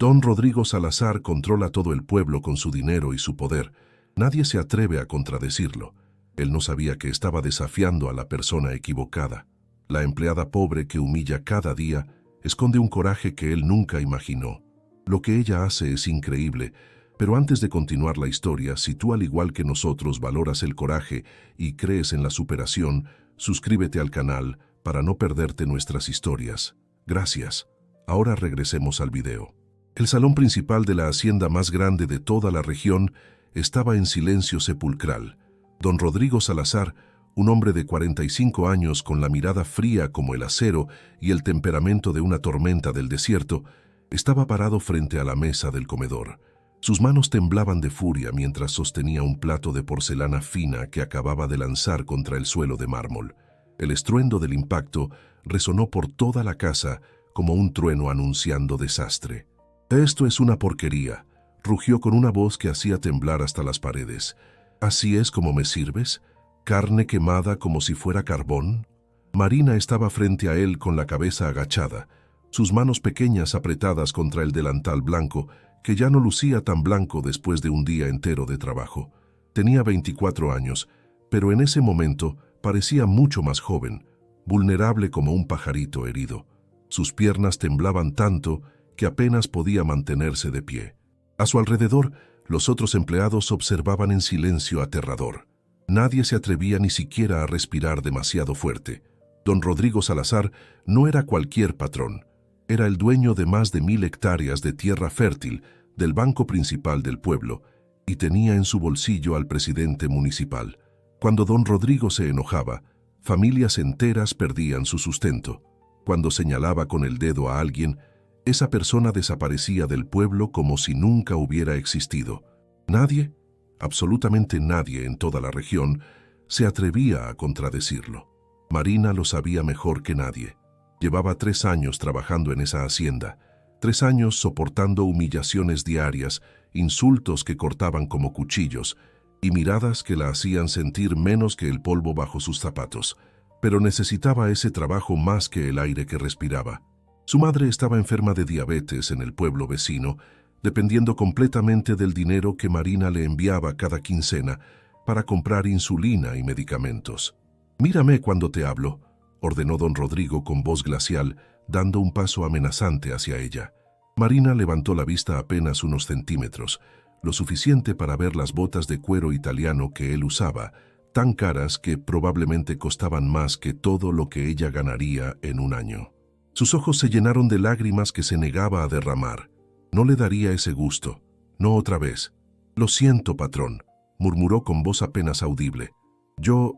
Don Rodrigo Salazar controla todo el pueblo con su dinero y su poder. Nadie se atreve a contradecirlo. Él no sabía que estaba desafiando a la persona equivocada. La empleada pobre que humilla cada día esconde un coraje que él nunca imaginó. Lo que ella hace es increíble, pero antes de continuar la historia, si tú al igual que nosotros valoras el coraje y crees en la superación, suscríbete al canal para no perderte nuestras historias. Gracias. Ahora regresemos al video. El salón principal de la hacienda más grande de toda la región estaba en silencio sepulcral. Don Rodrigo Salazar, un hombre de 45 años con la mirada fría como el acero y el temperamento de una tormenta del desierto, estaba parado frente a la mesa del comedor. Sus manos temblaban de furia mientras sostenía un plato de porcelana fina que acababa de lanzar contra el suelo de mármol. El estruendo del impacto resonó por toda la casa como un trueno anunciando desastre. «Esto es una porquería», rugió con una voz que hacía temblar hasta las paredes. «¿Así es como me sirves? ¿Carne quemada como si fuera carbón?» Marina estaba frente a él con la cabeza agachada, sus manos pequeñas apretadas contra el delantal blanco, que ya no lucía tan blanco después de un día entero de trabajo. Tenía 24 años, pero en ese momento parecía mucho más joven, vulnerable como un pajarito herido. Sus piernas temblaban tanto que apenas podía mantenerse de pie. A su alrededor, los otros empleados observaban en silencio aterrador. Nadie se atrevía ni siquiera a respirar demasiado fuerte. Don Rodrigo Salazar no era cualquier patrón. Era el dueño de más de 1000 hectáreas de tierra fértil del banco principal del pueblo y tenía en su bolsillo al presidente municipal. Cuando don Rodrigo se enojaba, familias enteras perdían su sustento. Cuando señalaba con el dedo a alguien, esa persona desaparecía del pueblo como si nunca hubiera existido. Nadie, absolutamente nadie en toda la región, se atrevía a contradecirlo. Marina lo sabía mejor que nadie. Llevaba 3 años trabajando en esa hacienda, 3 años soportando humillaciones diarias, insultos que cortaban como cuchillos y miradas que la hacían sentir menos que el polvo bajo sus zapatos. Pero necesitaba ese trabajo más que el aire que respiraba. Su madre estaba enferma de diabetes en el pueblo vecino, dependiendo completamente del dinero que Marina le enviaba cada quincena para comprar insulina y medicamentos. «Mírame cuando te hablo», ordenó don Rodrigo con voz glacial, dando un paso amenazante hacia ella. Marina levantó la vista apenas unos centímetros, lo suficiente para ver las botas de cuero italiano que él usaba, tan caras que probablemente costaban más que todo lo que ella ganaría en un año. Sus ojos se llenaron de lágrimas que se negaba a derramar. No le daría ese gusto. No otra vez. «Lo siento, patrón», murmuró con voz apenas audible. Yo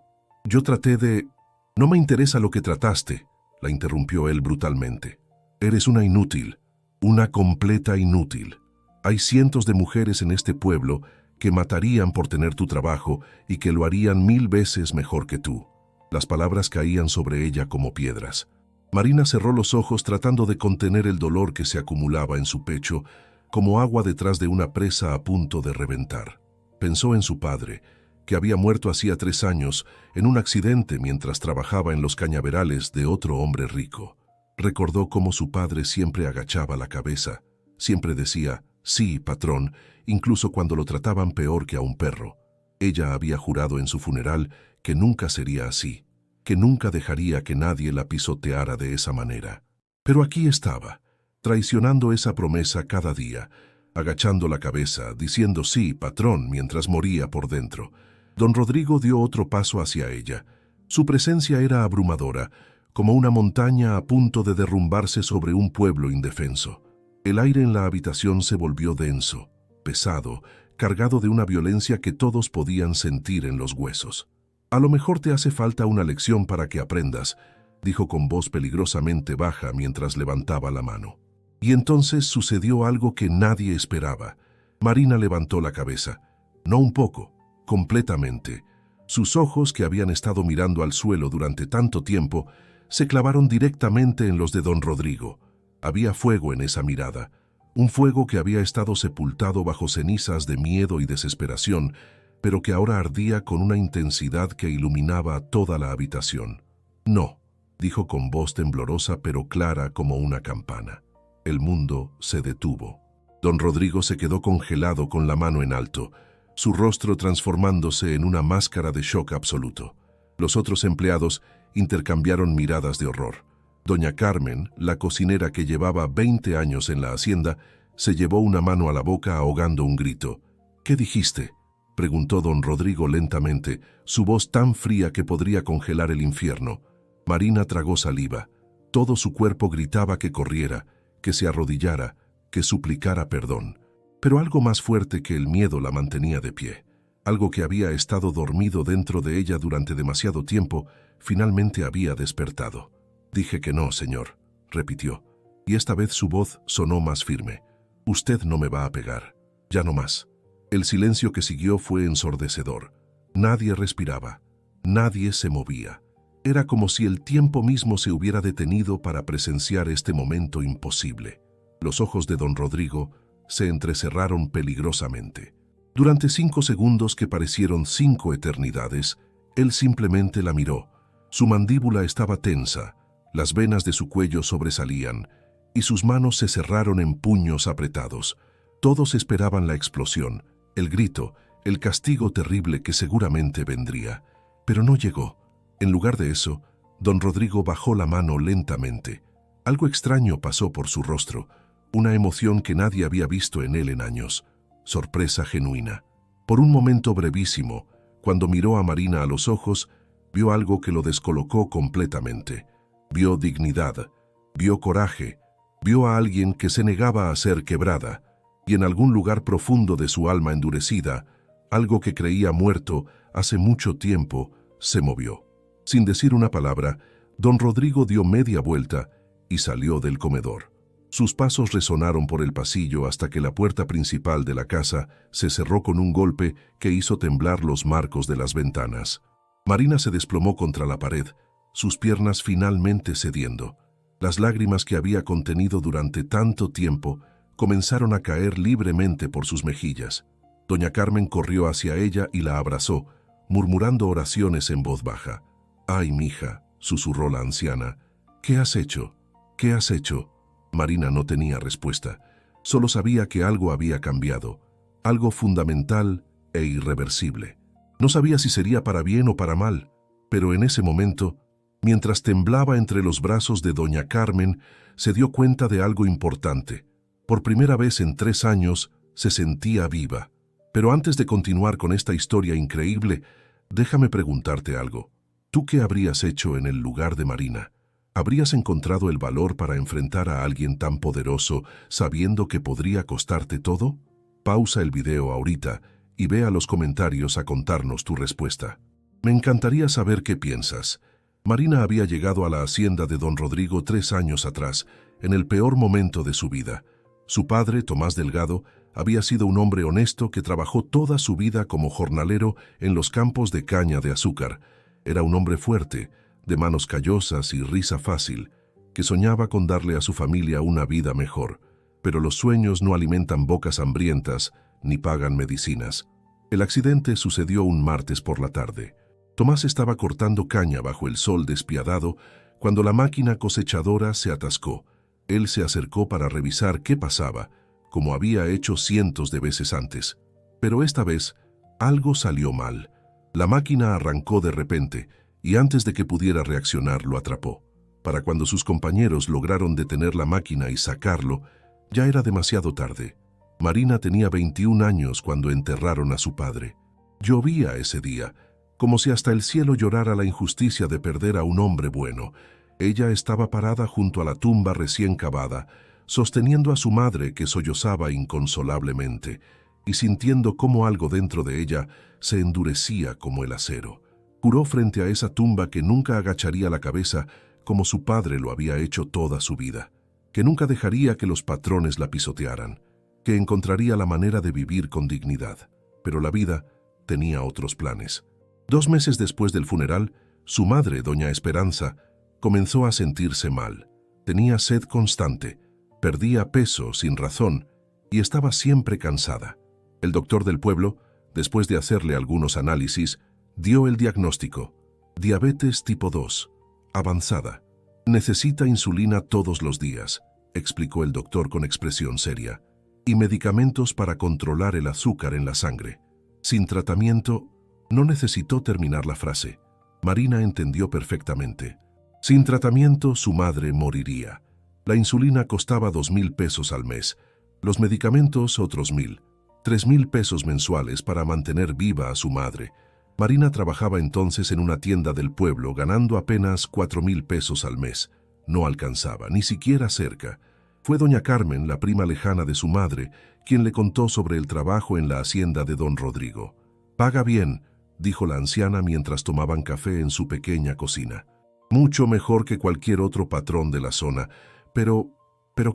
traté de... «No me interesa lo que trataste», la interrumpió él brutalmente. «Eres una inútil, una completa inútil. Hay cientos de mujeres en este pueblo que matarían por tener tu trabajo y que lo harían 1000 veces mejor que tú». Las palabras caían sobre ella como piedras. Marina cerró los ojos tratando de contener el dolor que se acumulaba en su pecho, como agua detrás de una presa a punto de reventar. Pensó en su padre, que había muerto hacía 3 años en un accidente mientras trabajaba en los cañaverales de otro hombre rico. Recordó cómo su padre siempre agachaba la cabeza, siempre decía, «Sí, patrón», incluso cuando lo trataban peor que a un perro. Ella había jurado en su funeral que nunca sería así, que nunca dejaría que nadie la pisoteara de esa manera. Pero aquí estaba, traicionando esa promesa cada día, agachando la cabeza, diciendo «sí, patrón», mientras moría por dentro. Don Rodrigo dio otro paso hacia ella. Su presencia era abrumadora, como una montaña a punto de derrumbarse sobre un pueblo indefenso. El aire en la habitación se volvió denso, pesado, cargado de una violencia que todos podían sentir en los huesos. «A lo mejor te hace falta una lección para que aprendas», dijo con voz peligrosamente baja mientras levantaba la mano. Y entonces sucedió algo que nadie esperaba. Marina levantó la cabeza. No un poco, completamente. Sus ojos, que habían estado mirando al suelo durante tanto tiempo, se clavaron directamente en los de don Rodrigo. Había fuego en esa mirada, un fuego que había estado sepultado bajo cenizas de miedo y desesperación, pero que ahora ardía con una intensidad que iluminaba toda la habitación. «No», dijo con voz temblorosa pero clara como una campana. El mundo se detuvo. Don Rodrigo se quedó congelado con la mano en alto, su rostro transformándose en una máscara de shock absoluto. Los otros empleados intercambiaron miradas de horror. Doña Carmen, la cocinera que llevaba 20 años en la hacienda, se llevó una mano a la boca ahogando un grito. «¿Qué dijiste?», preguntó don Rodrigo lentamente, su voz tan fría que podría congelar el infierno. Marina tragó saliva. Todo su cuerpo gritaba que corriera, que se arrodillara, que suplicara perdón. Pero algo más fuerte que el miedo la mantenía de pie. Algo que había estado dormido dentro de ella durante demasiado tiempo, finalmente había despertado. «Dije que no, señor», repitió, y esta vez su voz sonó más firme. «Usted no me va a pegar. Ya no más». El silencio que siguió fue ensordecedor. Nadie respiraba. Nadie se movía. Era como si el tiempo mismo se hubiera detenido para presenciar este momento imposible. Los ojos de don Rodrigo se entrecerraron peligrosamente. Durante 5 segundos que parecieron 5 eternidades, él simplemente la miró. Su mandíbula estaba tensa, las venas de su cuello sobresalían, y sus manos se cerraron en puños apretados. Todos esperaban la explosión, el grito, el castigo terrible que seguramente vendría. Pero no llegó. En lugar de eso, don Rodrigo bajó la mano lentamente. Algo extraño pasó por su rostro, una emoción que nadie había visto en él en años. Sorpresa genuina. Por un momento brevísimo, cuando miró a Marina a los ojos, vio algo que lo descolocó completamente. Vio dignidad, vio coraje, vio a alguien que se negaba a ser quebrada, y en algún lugar profundo de su alma endurecida, algo que creía muerto hace mucho tiempo, se movió. Sin decir una palabra, don Rodrigo dio media vuelta y salió del comedor. Sus pasos resonaron por el pasillo hasta que la puerta principal de la casa se cerró con un golpe que hizo temblar los marcos de las ventanas. Marina se desplomó contra la pared, sus piernas finalmente cediendo. Las lágrimas que había contenido durante tanto tiempo comenzaron a caer libremente por sus mejillas. Doña Carmen corrió hacia ella y la abrazó, murmurando oraciones en voz baja. «Ay, mija», susurró la anciana, «¿qué has hecho? ¿Qué has hecho?». Marina no tenía respuesta. Solo sabía que algo había cambiado, algo fundamental e irreversible. No sabía si sería para bien o para mal, pero en ese momento, mientras temblaba entre los brazos de doña Carmen, se dio cuenta de algo importante. Por primera vez en 3 años se sentía viva. Pero antes de continuar con esta historia increíble, déjame preguntarte algo. ¿Tú qué habrías hecho en el lugar de Marina? ¿Habrías encontrado el valor para enfrentar a alguien tan poderoso sabiendo que podría costarte todo? Pausa el video ahorita y ve a los comentarios a contarnos tu respuesta. Me encantaría saber qué piensas. Marina había llegado a la hacienda de don Rodrigo 3 años atrás, en el peor momento de su vida. Su padre, Tomás Delgado, había sido un hombre honesto que trabajó toda su vida como jornalero en los campos de caña de azúcar. Era un hombre fuerte, de manos callosas y risa fácil, que soñaba con darle a su familia una vida mejor. Pero los sueños no alimentan bocas hambrientas ni pagan medicinas. El accidente sucedió un martes por la tarde. Tomás estaba cortando caña bajo el sol despiadado cuando la máquina cosechadora se atascó. Él se acercó para revisar qué pasaba, como había hecho cientos de veces antes. Pero esta vez, algo salió mal. La máquina arrancó de repente, y antes de que pudiera reaccionar lo atrapó. Para cuando sus compañeros lograron detener la máquina y sacarlo, ya era demasiado tarde. Marina tenía 21 años cuando enterraron a su padre. Llovía ese día, como si hasta el cielo llorara la injusticia de perder a un hombre bueno. Ella estaba parada junto a la tumba recién cavada, sosteniendo a su madre que sollozaba inconsolablemente, y sintiendo cómo algo dentro de ella se endurecía como el acero. Juró frente a esa tumba que nunca agacharía la cabeza como su padre lo había hecho toda su vida, que nunca dejaría que los patrones la pisotearan, que encontraría la manera de vivir con dignidad. Pero la vida tenía otros planes. 2 meses después del funeral, su madre, doña Esperanza, comenzó a sentirse mal. Tenía sed constante, perdía peso sin razón y estaba siempre cansada. El doctor del pueblo, después de hacerle algunos análisis, dio el diagnóstico: diabetes tipo 2, avanzada. Necesita insulina todos los días, explicó el doctor con expresión seria. y medicamentos para controlar el azúcar en la sangre. Sin tratamiento, no necesitó terminar la frase. Marina entendió perfectamente. Sin tratamiento, su madre moriría. La insulina costaba 2,000 pesos al mes, los medicamentos otros 1,000, 3,000 pesos mensuales para mantener viva a su madre. Marina trabajaba entonces en una tienda del pueblo ganando apenas 4,000 pesos al mes. No alcanzaba, ni siquiera cerca. Fue doña Carmen, la prima lejana de su madre, quien le contó sobre el trabajo en la hacienda de don Rodrigo. «Paga bien», dijo la anciana mientras tomaban café en su pequeña cocina. «Mucho mejor que cualquier otro patrón de la zona. ¿Pero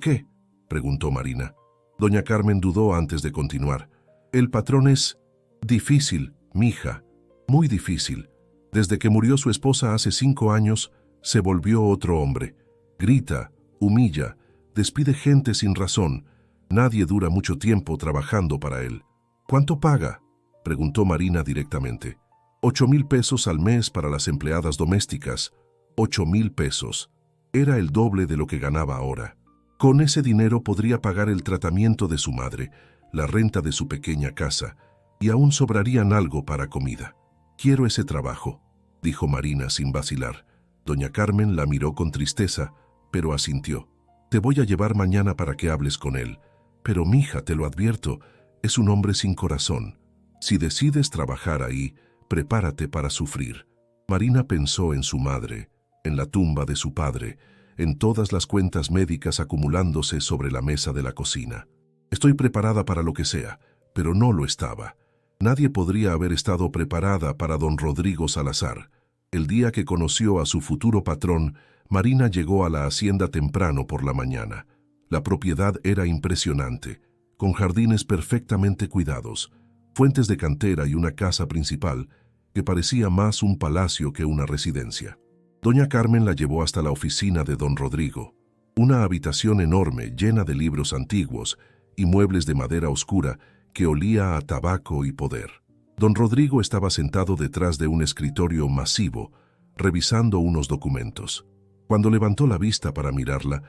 qué?», preguntó Marina. Doña Carmen dudó antes de continuar. «El patrón es difícil, mija, muy difícil. Desde que murió su esposa hace 5 años, se volvió otro hombre. Grita, humilla, despide gente sin razón. Nadie dura mucho tiempo trabajando para él». «¿Cuánto paga?», preguntó Marina directamente. 8,000 pesos al mes para las empleadas domésticas. 8,000 pesos. Era el doble de lo que ganaba ahora. Con ese dinero podría pagar el tratamiento de su madre, la renta de su pequeña casa, y aún sobrarían algo para comida. «Quiero ese trabajo», dijo Marina sin vacilar. Doña Carmen la miró con tristeza, pero asintió. «Te voy a llevar mañana para que hables con él. Pero, mija, te lo advierto, es un hombre sin corazón. Si decides trabajar ahí, prepárate para sufrir». Marina pensó en su madre, en la tumba de su padre, en todas las cuentas médicas acumulándose sobre la mesa de la cocina. «Estoy preparada para lo que sea», pero no lo estaba. Nadie podría haber estado preparada para don Rodrigo Salazar. El día que conoció a su futuro patrón, Marina llegó a la hacienda temprano por la mañana. La propiedad era impresionante, con jardines perfectamente cuidados, fuentes de cantera y una casa principal que parecía más un palacio que una residencia. Doña Carmen la llevó hasta la oficina de don Rodrigo, una habitación enorme llena de libros antiguos y muebles de madera oscura que olía a tabaco y poder. Don Rodrigo estaba sentado detrás de un escritorio masivo, revisando unos documentos. Cuando levantó la vista para mirarla,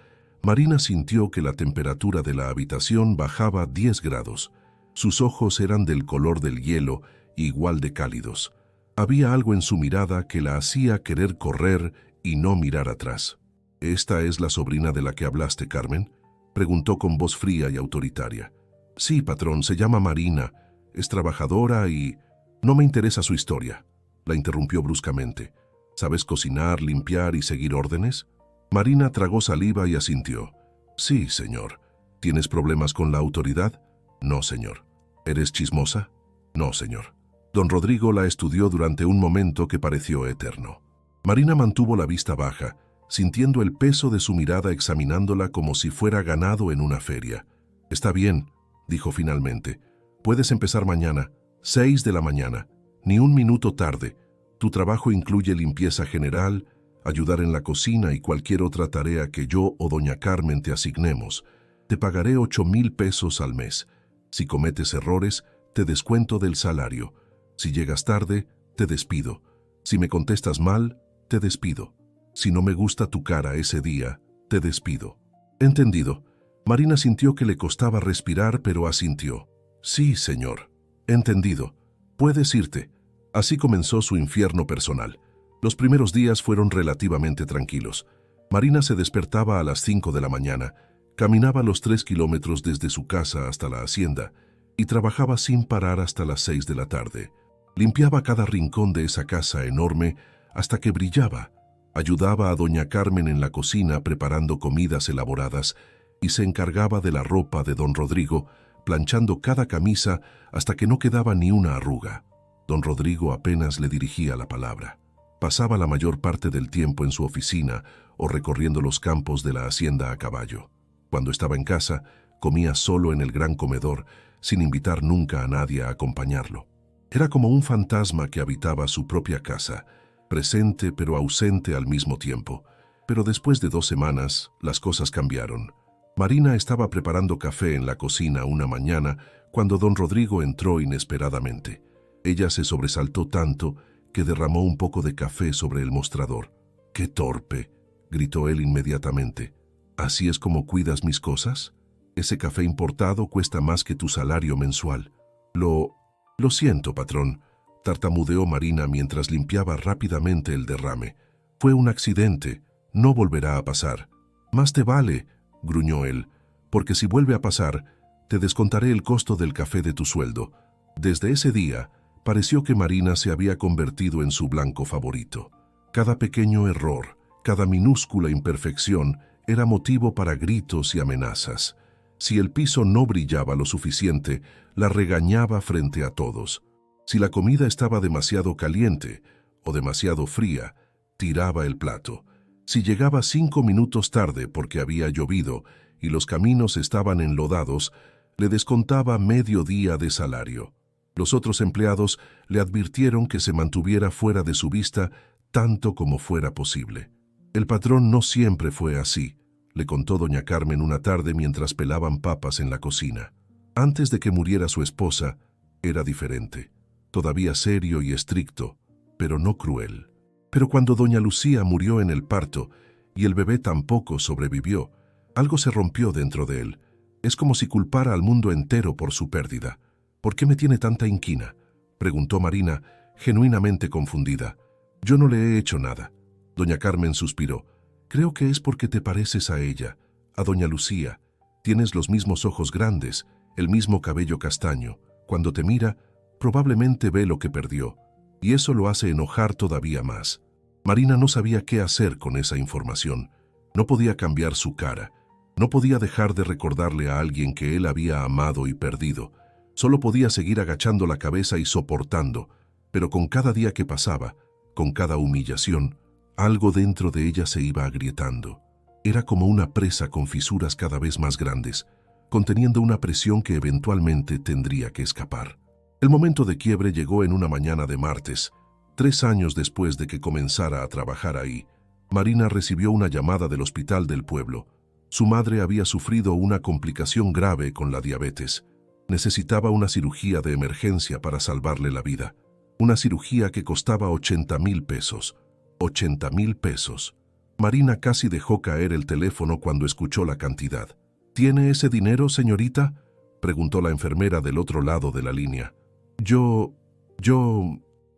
Marina sintió que la temperatura de la habitación bajaba 10 grados. Sus ojos eran del color del hielo, igual de cálidos. Había algo en su mirada que la hacía querer correr y no mirar atrás. «¿Esta es la sobrina de la que hablaste, Carmen?», preguntó con voz fría y autoritaria. «Sí, patrón, se llama Marina. Es trabajadora y...». «No me interesa su historia», la interrumpió bruscamente. «¿Sabes cocinar, limpiar y seguir órdenes?». Marina tragó saliva y asintió. «Sí, señor». «¿Tienes problemas con la autoridad?». «No, señor». «¿Eres chismosa?». «No, señor». Don Rodrigo la estudió durante un momento que pareció eterno. Marina mantuvo la vista baja, sintiendo el peso de su mirada examinándola como si fuera ganado en una feria. «Está bien», dijo finalmente. «Puedes empezar mañana, 6 de la mañana, ni un minuto tarde. Tu trabajo incluye limpieza general, ayudar en la cocina y cualquier otra tarea que yo o doña Carmen te asignemos. Te pagaré 8,000 pesos al mes. Si cometes errores, te descuento del salario. Si llegas tarde, te despido. Si me contestas mal, te despido. Si no me gusta tu cara ese día, te despido». «Entendido». Marina sintió que le costaba respirar, pero asintió. «Sí, señor». «Entendido. Puedes irte». Así comenzó su infierno personal. Los primeros días fueron relativamente tranquilos. Marina se despertaba a las 5 de la mañana, caminaba los 3 kilómetros desde su casa hasta la hacienda y trabajaba sin parar hasta las 6 de la tarde. Limpiaba cada rincón de esa casa enorme hasta que brillaba. Ayudaba a doña Carmen en la cocina preparando comidas elaboradas y se encargaba de la ropa de don Rodrigo, planchando cada camisa hasta que no quedaba ni una arruga. Don Rodrigo apenas le dirigía la palabra. Pasaba la mayor parte del tiempo en su oficina o recorriendo los campos de la hacienda a caballo. Cuando estaba en casa, comía solo en el gran comedor, sin invitar nunca a nadie a acompañarlo. Era como un fantasma que habitaba su propia casa, presente pero ausente al mismo tiempo. Pero después de 2 semanas, las cosas cambiaron. Marina estaba preparando café en la cocina una mañana cuando don Rodrigo entró inesperadamente. Ella se sobresaltó tanto que derramó un poco de café sobre el mostrador. «¡Qué torpe!», gritó él inmediatamente. «¿Así es como cuidas mis cosas?». Ese café importado cuesta más que tu salario mensual. Lo siento, patrón, tartamudeó Marina mientras limpiaba rápidamente el derrame. Fue un accidente, no volverá a pasar. Más te vale, gruñó él, porque si vuelve a pasar, te descontaré el costo del café de tu sueldo. Desde ese día, pareció que Marina se había convertido en su blanco favorito. Cada pequeño error, cada minúscula imperfección, era motivo para gritos y amenazas. Si el piso no brillaba lo suficiente, la regañaba frente a todos. Si la comida estaba demasiado caliente o demasiado fría, tiraba el plato. Si llegaba 5 minutos tarde porque había llovido y los caminos estaban enlodados, le descontaba medio día de salario. Los otros empleados le advirtieron que se mantuviera fuera de su vista tanto como fuera posible. El patrón no siempre fue así, le contó doña Carmen una tarde mientras pelaban papas en la cocina. Antes de que muriera su esposa, era diferente, todavía serio y estricto, pero no cruel. Pero cuando doña Lucía murió en el parto y el bebé tampoco sobrevivió, algo se rompió dentro de él. Es como si culpara al mundo entero por su pérdida. ¿Por qué me tiene tanta inquina?, preguntó Marina, genuinamente confundida. Yo no le he hecho nada. Doña Carmen suspiró. Creo que es porque te pareces a ella, a doña Lucía. Tienes los mismos ojos grandes, el mismo cabello castaño. Cuando te mira, probablemente ve lo que perdió, y eso lo hace enojar todavía más. Marina no sabía qué hacer con esa información. No podía cambiar su cara. No podía dejar de recordarle a alguien que él había amado y perdido. Solo podía seguir agachando la cabeza y soportando, pero con cada día que pasaba, con cada humillación, algo dentro de ella se iba agrietando. Era como una presa con fisuras cada vez más grandes, conteniendo una presión que eventualmente tendría que escapar. El momento de quiebre llegó en una mañana de martes. 3 años después de que comenzara a trabajar ahí, Marina recibió una llamada del hospital del pueblo. Su madre había sufrido una complicación grave con la diabetes. Necesitaba una cirugía de emergencia para salvarle la vida. Una cirugía que costaba 80,000 pesos. 80,000 pesos. Marina casi dejó caer el teléfono cuando escuchó la cantidad. ¿Tiene ese dinero, señorita?, preguntó la enfermera del otro lado de la línea. Yo...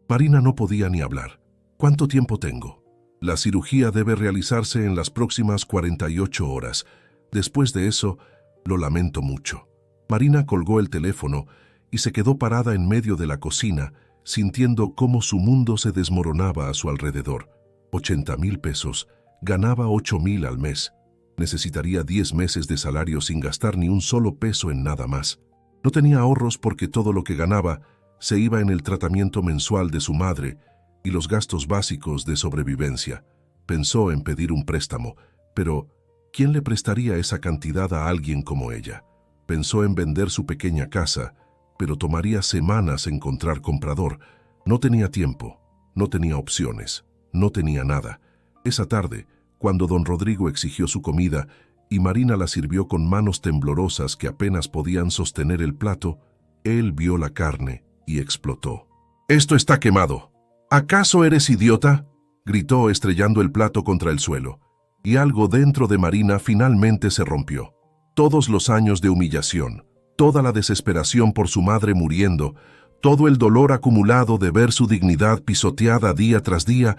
Marina no podía ni hablar. ¿Cuánto tiempo tengo? La cirugía debe realizarse en las próximas 48 horas. Después de eso, lo lamento mucho. Marina colgó el teléfono y se quedó parada en medio de la cocina, sintiendo cómo su mundo se desmoronaba a su alrededor. 80,000 pesos, ganaba 8,000 al mes. Necesitaría 10 meses de salario sin gastar ni un solo peso en nada más. No tenía ahorros porque todo lo que ganaba se iba en el tratamiento mensual de su madre y los gastos básicos de sobrevivencia. Pensó en pedir un préstamo, pero ¿quién le prestaría esa cantidad a alguien como ella? Pensó en vender su pequeña casa, pero tomaría semanas encontrar comprador. No tenía tiempo, no tenía opciones, no tenía nada. Esa tarde, cuando don Rodrigo exigió su comida y Marina la sirvió con manos temblorosas que apenas podían sostener el plato, él vio la carne y explotó. «¡Esto está quemado! ¿Acaso eres idiota?», gritó estrellando el plato contra el suelo. Y algo dentro de Marina finalmente se rompió. Todos los años de humillación, toda la desesperación por su madre muriendo, todo el dolor acumulado de ver su dignidad pisoteada día tras día,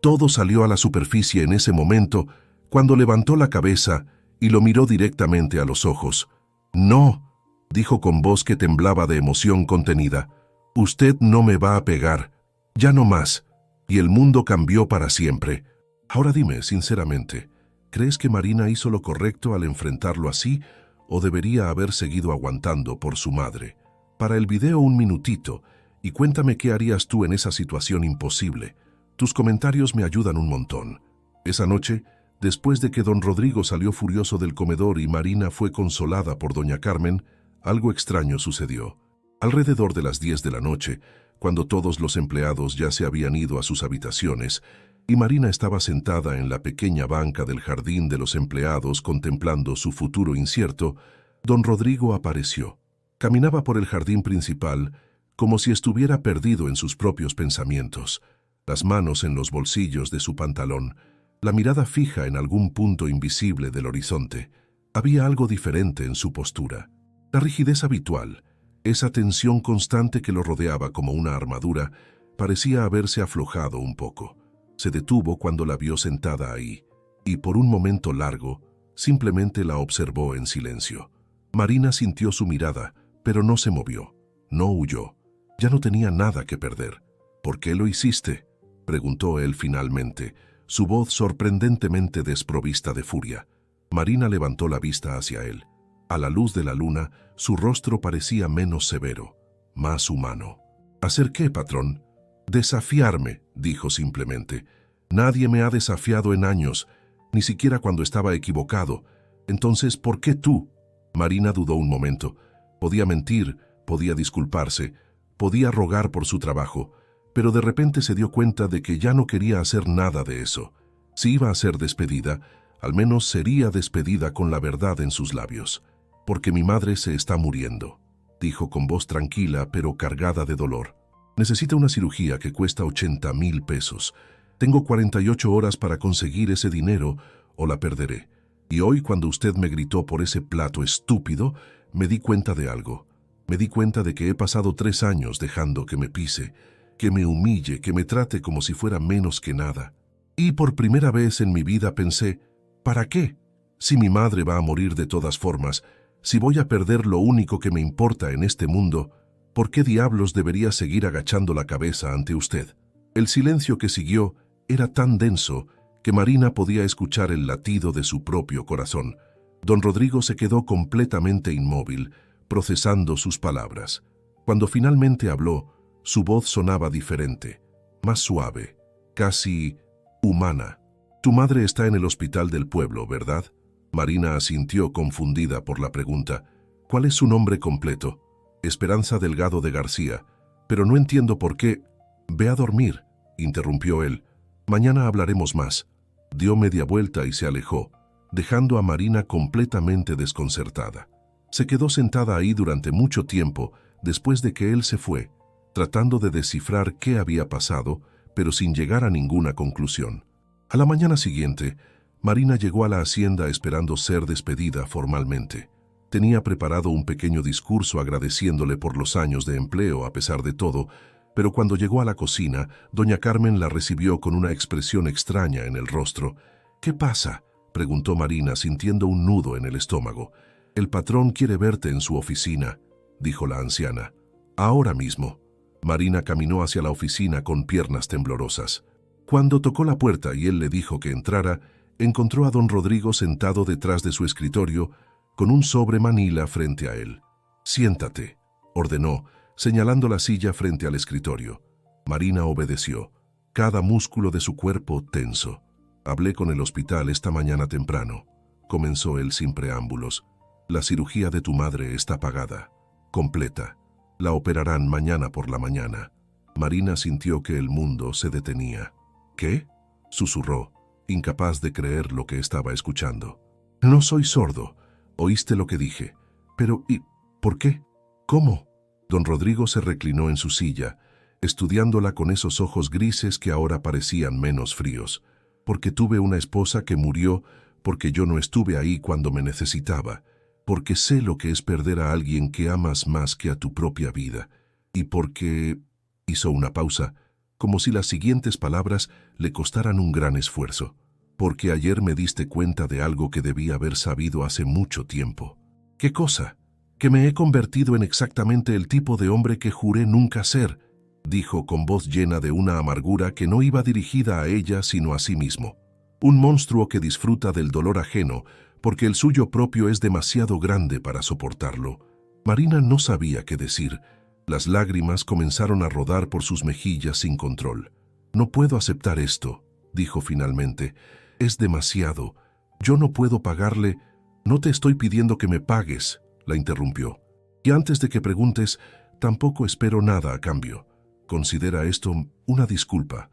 todo salió a la superficie en ese momento, cuando levantó la cabeza y lo miró directamente a los ojos. «No», dijo con voz que temblaba de emoción contenida, «usted no me va a pegar, ya no más». Y el mundo cambió para siempre. Ahora dime, sinceramente, ¿crees que Marina hizo lo correcto al enfrentarlo así o debería haber seguido aguantando por su madre? Para el video un minutito y cuéntame qué harías tú en esa situación imposible. Tus comentarios me ayudan un montón. Esa noche, después de que don Rodrigo salió furioso del comedor y Marina fue consolada por doña Carmen, algo extraño sucedió. Alrededor de las 10 de la noche, cuando todos los empleados ya se habían ido a sus habitaciones, y Marina estaba sentada en la pequeña banca del jardín de los empleados contemplando su futuro incierto, don Rodrigo apareció. Caminaba por el jardín principal como si estuviera perdido en sus propios pensamientos, las manos en los bolsillos de su pantalón, la mirada fija en algún punto invisible del horizonte. Había algo diferente en su postura. La rigidez habitual, esa tensión constante que lo rodeaba como una armadura, parecía haberse aflojado un poco. Se detuvo cuando la vio sentada ahí, y por un momento largo, simplemente la observó en silencio. Marina sintió su mirada, pero no se movió, no huyó. Ya no tenía nada que perder. ¿Por qué lo hiciste?, preguntó él finalmente, su voz sorprendentemente desprovista de furia. Marina levantó la vista hacia él. A la luz de la luna, su rostro parecía menos severo, más humano. ¿Hacer qué, patrón? Desafiarme, dijo simplemente. Nadie me ha desafiado en años, ni siquiera cuando estaba equivocado. Entonces, ¿por qué tú? Marina dudó un momento. Podía mentir, podía disculparse, podía rogar por su trabajo, pero de repente se dio cuenta de que ya no quería hacer nada de eso. Si iba a ser despedida, al menos sería despedida con la verdad en sus labios. Porque mi madre se está muriendo, dijo con voz tranquila pero cargada de dolor. Necesita una cirugía que cuesta 80,000 pesos. Tengo 48 horas para conseguir ese dinero o la perderé. Y hoy, cuando usted me gritó por ese plato estúpido, me di cuenta de algo. Me di cuenta de que he pasado 3 años dejando que me pise, que me humille, que me trate como si fuera menos que nada. Y por primera vez en mi vida pensé, ¿para qué? Si mi madre va a morir de todas formas, si voy a perder lo único que me importa en este mundo, ¿por qué diablos debería seguir agachando la cabeza ante usted? El silencio que siguió era tan denso que Marina podía escuchar el latido de su propio corazón. Don Rodrigo se quedó completamente inmóvil, procesando sus palabras. Cuando finalmente habló, su voz sonaba diferente, más suave, casi humana. Tu madre está en el hospital del pueblo, ¿verdad? Marina asintió confundida por la pregunta. ¿Cuál es su nombre completo? Esperanza Delgado de García. Pero no entiendo por qué. Ve a dormir, interrumpió él. Mañana hablaremos más. Dio media vuelta y se alejó, dejando a Marina completamente desconcertada. Se quedó sentada ahí durante mucho tiempo después de que él se fue, tratando de descifrar qué había pasado, pero sin llegar a ninguna conclusión. A la mañana siguiente, Marina llegó a la hacienda esperando ser despedida formalmente. Tenía preparado un pequeño discurso agradeciéndole por los años de empleo a pesar de todo, pero cuando llegó a la cocina, doña Carmen la recibió con una expresión extraña en el rostro. ¿Qué pasa?, preguntó Marina sintiendo un nudo en el estómago. El patrón quiere verte en su oficina, dijo la anciana. Ahora mismo. Marina caminó hacia la oficina con piernas temblorosas. Cuando tocó la puerta y él le dijo que entrara, encontró a don Rodrigo sentado detrás de su escritorio con un sobre manila frente a él. Siéntate, ordenó, señalando la silla frente al escritorio. Marina obedeció, cada músculo de su cuerpo tenso. Hablé con el hospital esta mañana temprano, comenzó él sin preámbulos. La cirugía de tu madre está pagada, completa. La operarán mañana por la mañana. Marina sintió que el mundo se detenía. ¿Qué?, susurró, incapaz de creer lo que estaba escuchando. No soy sordo. Oíste lo que dije. Pero, ¿y por qué? ¿Cómo? Don Rodrigo se reclinó en su silla, estudiándola con esos ojos grises que ahora parecían menos fríos. Porque tuve una esposa que murió porque yo no estuve ahí cuando me necesitaba. Porque sé lo que es perder a alguien que amas más que a tu propia vida. Y porque... Hizo una pausa, como si las siguientes palabras le costaran un gran esfuerzo. Porque ayer me diste cuenta de algo que debí haber sabido hace mucho tiempo. ¿Qué cosa? Que me he convertido en exactamente el tipo de hombre que juré nunca ser, dijo con voz llena de una amargura que no iba dirigida a ella sino a sí mismo. Un monstruo que disfruta del dolor ajeno porque el suyo propio es demasiado grande para soportarlo. Marina no sabía qué decir. Las lágrimas comenzaron a rodar por sus mejillas sin control. No puedo aceptar esto, dijo finalmente. Es demasiado. Yo no puedo pagarle. No te estoy pidiendo que me pagues, la interrumpió. Y antes de que preguntes, tampoco espero nada a cambio. Considera esto una disculpa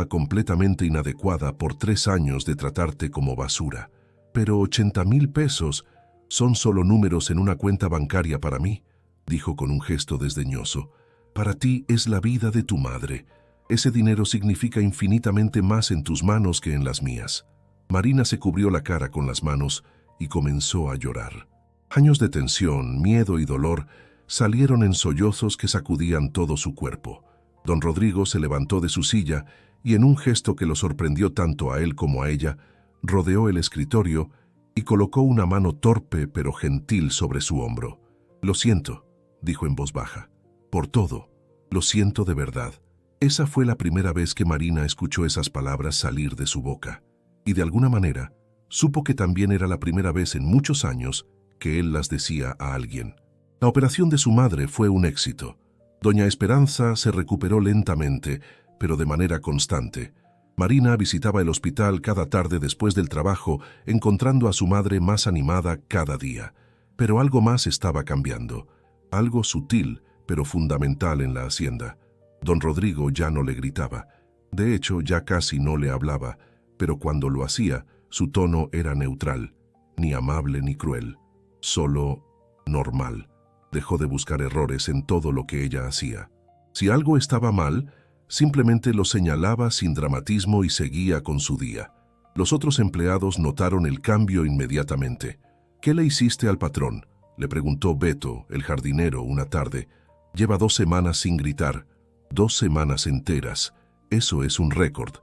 completamente inadecuada por 3 años de tratarte como basura. Pero 80,000 pesos son solo números en una cuenta bancaria para mí, dijo con un gesto desdeñoso. Para ti es la vida de tu madre. Ese dinero significa infinitamente más en tus manos que en las mías. Marina se cubrió la cara con las manos y comenzó a llorar. Años de tensión, miedo y dolor salieron en sollozos que sacudían todo su cuerpo. Don Rodrigo se levantó de su silla y, en un gesto que lo sorprendió tanto a él como a ella, rodeó el escritorio y colocó una mano torpe pero gentil sobre su hombro. «Lo siento», dijo en voz baja, «por todo. Lo siento de verdad». Esa fue la primera vez que Marina escuchó esas palabras salir de su boca, y de alguna manera supo que también era la primera vez en muchos años que él las decía a alguien. La operación de su madre fue un éxito. Doña Esperanza se recuperó lentamente, pero de manera constante. Marina visitaba el hospital cada tarde después del trabajo, encontrando a su madre más animada cada día. Pero algo más estaba cambiando, algo sutil pero fundamental en la hacienda. Don Rodrigo ya no le gritaba. De hecho, ya casi no le hablaba, pero cuando lo hacía, su tono era neutral, ni amable ni cruel, solo normal. Dejó de buscar errores en todo lo que ella hacía. Si algo estaba mal, simplemente lo señalaba sin dramatismo y seguía con su día. Los otros empleados notaron el cambio inmediatamente. «¿Qué le hiciste al patrón?», le preguntó Beto, el jardinero, una tarde. «Lleva 2 semanas sin gritar». 2 semanas enteras. Eso es un récord.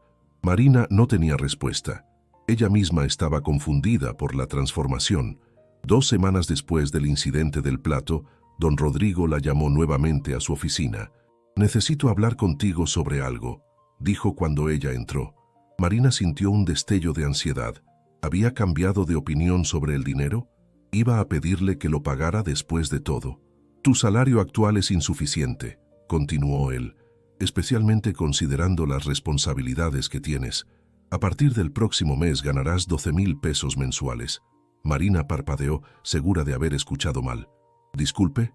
Marina no tenía respuesta. Ella misma estaba confundida por la transformación. 2 semanas después del incidente del plato, don Rodrigo la llamó nuevamente a su oficina. «Necesito hablar contigo sobre algo», dijo cuando ella entró. Marina sintió un destello de ansiedad. ¿Había cambiado de opinión sobre el dinero? ¿Iba a pedirle que lo pagara después de todo? «Tu salario actual es insuficiente», continuó él, «especialmente considerando las responsabilidades que tienes. A partir del próximo mes ganarás 12,000 pesos mensuales». Marina parpadeó, segura de haber escuchado mal. «Disculpe,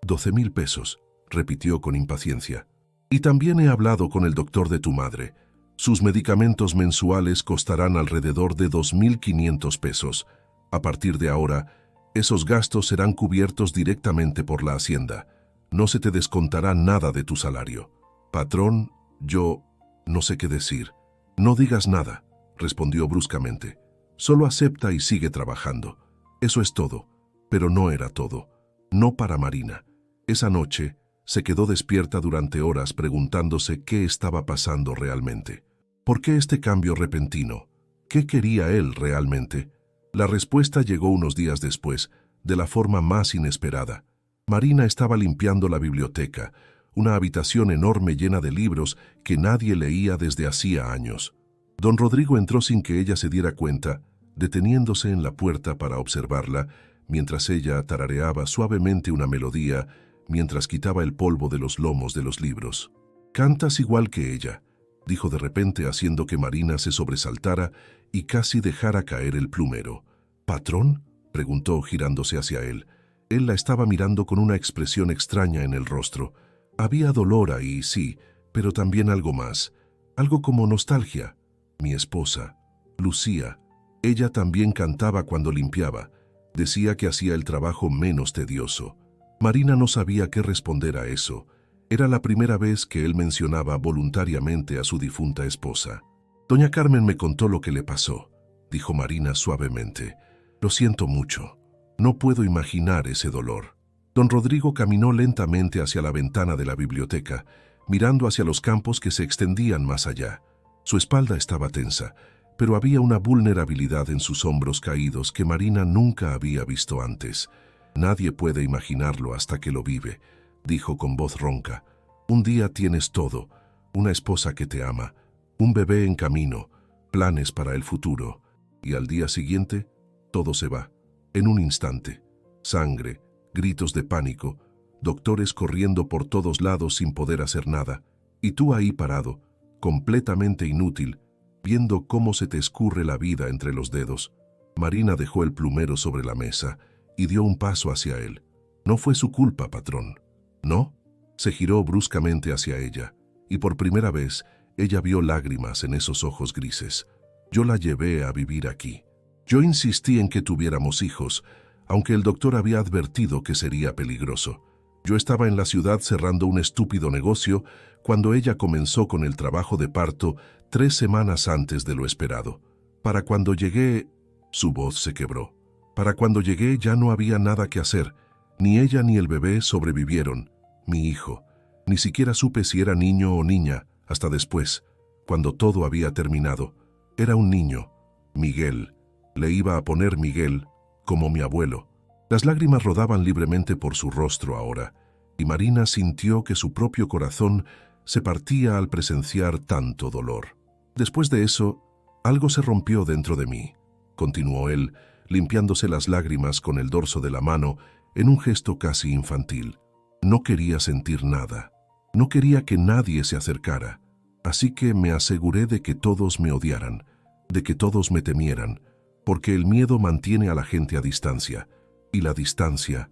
12,000 pesos», repitió con impaciencia. «Y también he hablado con el doctor de tu madre. Sus medicamentos mensuales costarán alrededor de 2,500 pesos. A partir de ahora, esos gastos serán cubiertos directamente por la hacienda. No se te descontará nada de tu salario». «Patrón, yo no sé qué decir». «No digas nada», respondió bruscamente. «Solo acepta y sigue trabajando. Eso es todo». Pero no era todo. No para Marina. Esa noche se quedó despierta durante horas preguntándose qué estaba pasando realmente. ¿Por qué este cambio repentino? ¿Qué quería él realmente? La respuesta llegó unos días después, de la forma más inesperada. Marina estaba limpiando la biblioteca, una habitación enorme llena de libros que nadie leía desde hacía años. Don Rodrigo entró sin que ella se diera cuenta, deteniéndose en la puerta para observarla, mientras ella tarareaba suavemente una melodía, mientras quitaba el polvo de los lomos de los libros. «Cantas igual que ella», dijo de repente, haciendo que Marina se sobresaltara y casi dejara caer el plumero. «¿Patrón?», preguntó girándose hacia él. Él la estaba mirando con una expresión extraña en el rostro. Había dolor ahí, sí, pero también algo más, algo como nostalgia. «Mi esposa, Lucía». Ella también cantaba cuando limpiaba. Decía que hacía el trabajo menos tedioso. Marina no sabía qué responder a eso. Era la primera vez que él mencionaba voluntariamente a su difunta esposa. «Doña Carmen me contó lo que le pasó», dijo Marina suavemente. «Lo siento mucho. No puedo imaginar ese dolor». Don Rodrigo caminó lentamente hacia la ventana de la biblioteca, mirando hacia los campos que se extendían más allá. Su espalda estaba tensa, pero había una vulnerabilidad en sus hombros caídos que Marina nunca había visto antes. «Nadie puede imaginarlo hasta que lo vive», dijo con voz ronca. «Un día tienes todo, una esposa que te ama, un bebé en camino, planes para el futuro, y al día siguiente todo se va, en un instante. Sangre, gritos de pánico, doctores corriendo por todos lados sin poder hacer nada, y tú ahí parado, completamente inútil, viendo cómo se te escurre la vida entre los dedos». Marina dejó el plumero sobre la mesa y dio un paso hacia él. «No fue su culpa, patrón». «¿No?». Se giró bruscamente hacia ella, y por primera vez ella vio lágrimas en esos ojos grises. «Yo la llevé a vivir aquí. Yo insistí en que tuviéramos hijos, aunque el doctor había advertido que sería peligroso. Yo estaba en la ciudad cerrando un estúpido negocio cuando ella comenzó con el trabajo de parto 3 semanas antes de lo esperado. Para cuando llegué...». Su voz se quebró. Para cuando llegué ya no había nada que hacer. Ni ella ni el bebé sobrevivieron. Mi hijo. Ni siquiera supe si era niño o niña, hasta después, cuando todo había terminado. Era un niño. Miguel. Le iba a poner Miguel, como mi abuelo. Las lágrimas rodaban libremente por su rostro ahora, y Marina sintió que su propio corazón se partía al presenciar tanto dolor. Después de eso, algo se rompió dentro de mí, continuó él, limpiándose las lágrimas con el dorso de la mano en un gesto casi infantil. No quería sentir nada. No quería que nadie se acercara. Así que me aseguré de que todos me odiaran, de que todos me temieran, porque el miedo mantiene a la gente a distancia, y la distancia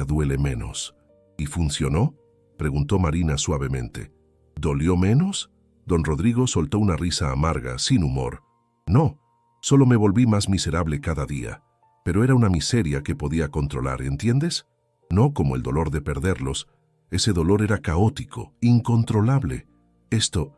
duele menos. ¿Y funcionó?, preguntó Marina suavemente. ¿Dolió menos? Don Rodrigo soltó una risa amarga, sin humor. No, solo me volví más miserable cada día, pero era una miseria que podía controlar, ¿entiendes? No como el dolor de perderlos. Ese dolor era caótico, incontrolable. Esto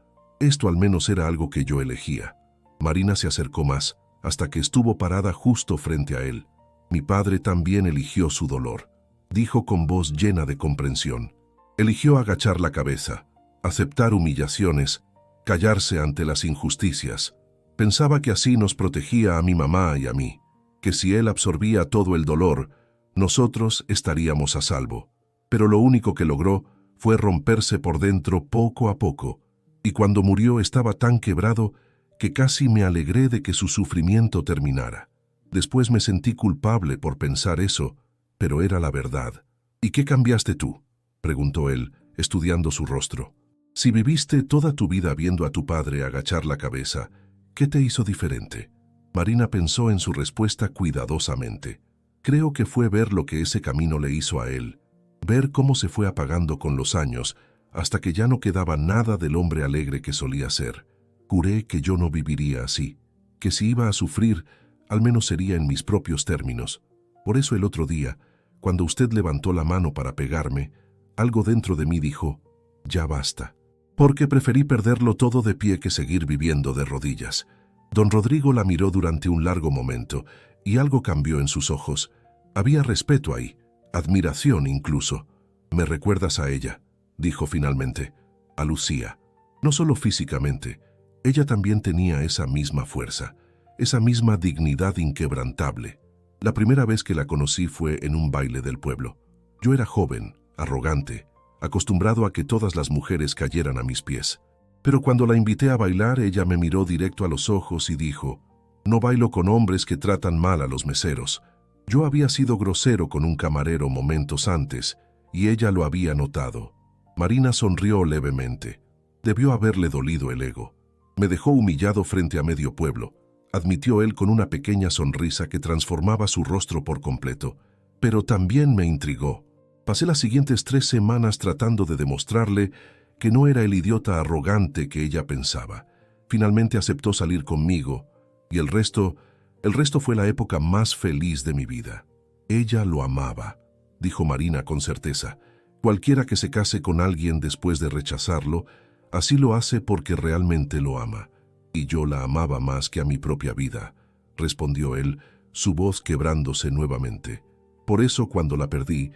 al menos era algo que yo elegía. Marina se acercó más, hasta que estuvo parada justo frente a él. Mi padre también eligió su dolor, dijo con voz llena de comprensión. Eligió agachar la cabeza, aceptar humillaciones, callarse ante las injusticias. Pensaba que así nos protegía a mi mamá y a mí, que si él absorbía todo el dolor, nosotros estaríamos a salvo. Pero lo único que logró fue romperse por dentro poco a poco, y cuando murió estaba tan quebrado que casi me alegré de que su sufrimiento terminara. Después me sentí culpable por pensar eso, pero era la verdad. ¿Y qué cambiaste tú?, preguntó él, estudiando su rostro. Si viviste toda tu vida viendo a tu padre agachar la cabeza, ¿qué te hizo diferente? Marina pensó en su respuesta cuidadosamente. Creo que fue ver lo que ese camino le hizo a él, ver cómo se fue apagando con los años, hasta que ya no quedaba nada del hombre alegre que solía ser. Juré que yo no viviría así, que si iba a sufrir, al menos sería en mis propios términos. Por eso el otro día, cuando usted levantó la mano para pegarme, algo dentro de mí dijo, ya basta. Porque preferí perderlo todo de pie que seguir viviendo de rodillas. Don Rodrigo la miró durante un largo momento, y algo cambió en sus ojos. Había respeto ahí, admiración incluso. «Me recuerdas a ella», dijo finalmente, «a Lucía. No solo físicamente, ella también tenía esa misma fuerza, esa misma dignidad inquebrantable. La primera vez que la conocí fue en un baile del pueblo. Yo era joven, arrogante, acostumbrado a que todas las mujeres cayeran a mis pies. Pero cuando la invité a bailar, ella me miró directo a los ojos y dijo, «No bailo con hombres que tratan mal a los meseros». Yo había sido grosero con un camarero momentos antes, y ella lo había notado. Marina sonrió levemente. Debió haberle dolido el ego. Me dejó humillado frente a medio pueblo, admitió él con una pequeña sonrisa que transformaba su rostro por completo. Pero también me intrigó. Pasé las siguientes 3 semanas tratando de demostrarle que no era el idiota arrogante que ella pensaba. Finalmente aceptó salir conmigo, y el resto fue la época más feliz de mi vida. Ella lo amaba, dijo Marina con certeza. Cualquiera que se case con alguien después de rechazarlo, así lo hace porque realmente lo ama. Y yo la amaba más que a mi propia vida, respondió él, su voz quebrándose nuevamente. Por eso cuando la perdí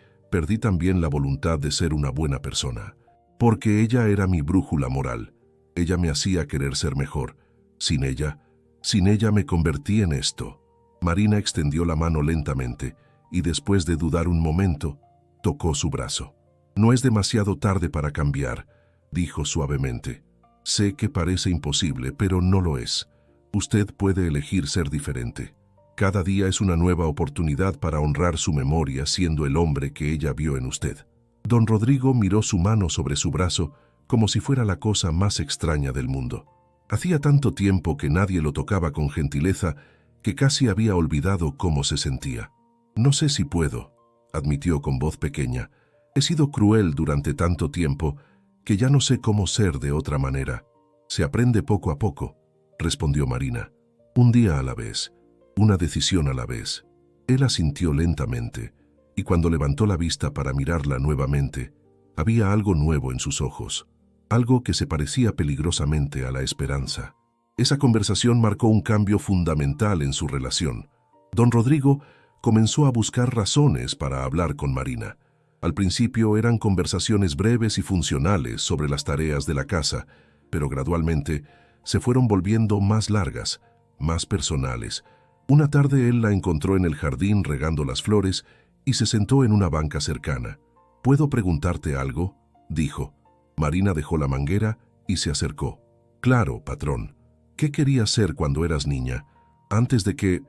también la voluntad de ser una buena persona. Porque ella era mi brújula moral. Ella me hacía querer ser mejor. Sin ella me convertí en esto. Marina extendió la mano lentamente y después de dudar un momento, tocó su brazo. No es demasiado tarde para cambiar, dijo suavemente. Sé que parece imposible, pero no lo es. Usted puede elegir ser diferente. Cada día es una nueva oportunidad para honrar su memoria siendo el hombre que ella vio en usted. Don Rodrigo miró su mano sobre su brazo como si fuera la cosa más extraña del mundo. Hacía tanto tiempo que nadie lo tocaba con gentileza que casi había olvidado cómo se sentía. No sé si puedo, admitió con voz pequeña. He sido cruel durante tanto tiempo que ya no sé cómo ser de otra manera. Se aprende poco a poco, respondió Marina. Un día a la vez, una decisión a la vez. Él asintió lentamente, y cuando levantó la vista para mirarla nuevamente, había algo nuevo en sus ojos, algo que se parecía peligrosamente a la esperanza. Esa conversación marcó un cambio fundamental en su relación. Don Rodrigo comenzó a buscar razones para hablar con Marina. Al principio eran conversaciones breves y funcionales sobre las tareas de la casa, pero gradualmente se fueron volviendo más largas, más personales. Una tarde él la encontró en el jardín regando las flores y se sentó en una banca cercana. «¿Puedo preguntarte algo?», dijo. Marina dejó la manguera y se acercó. «Claro, patrón. ¿Qué querías ser cuando eras niña? Antes de que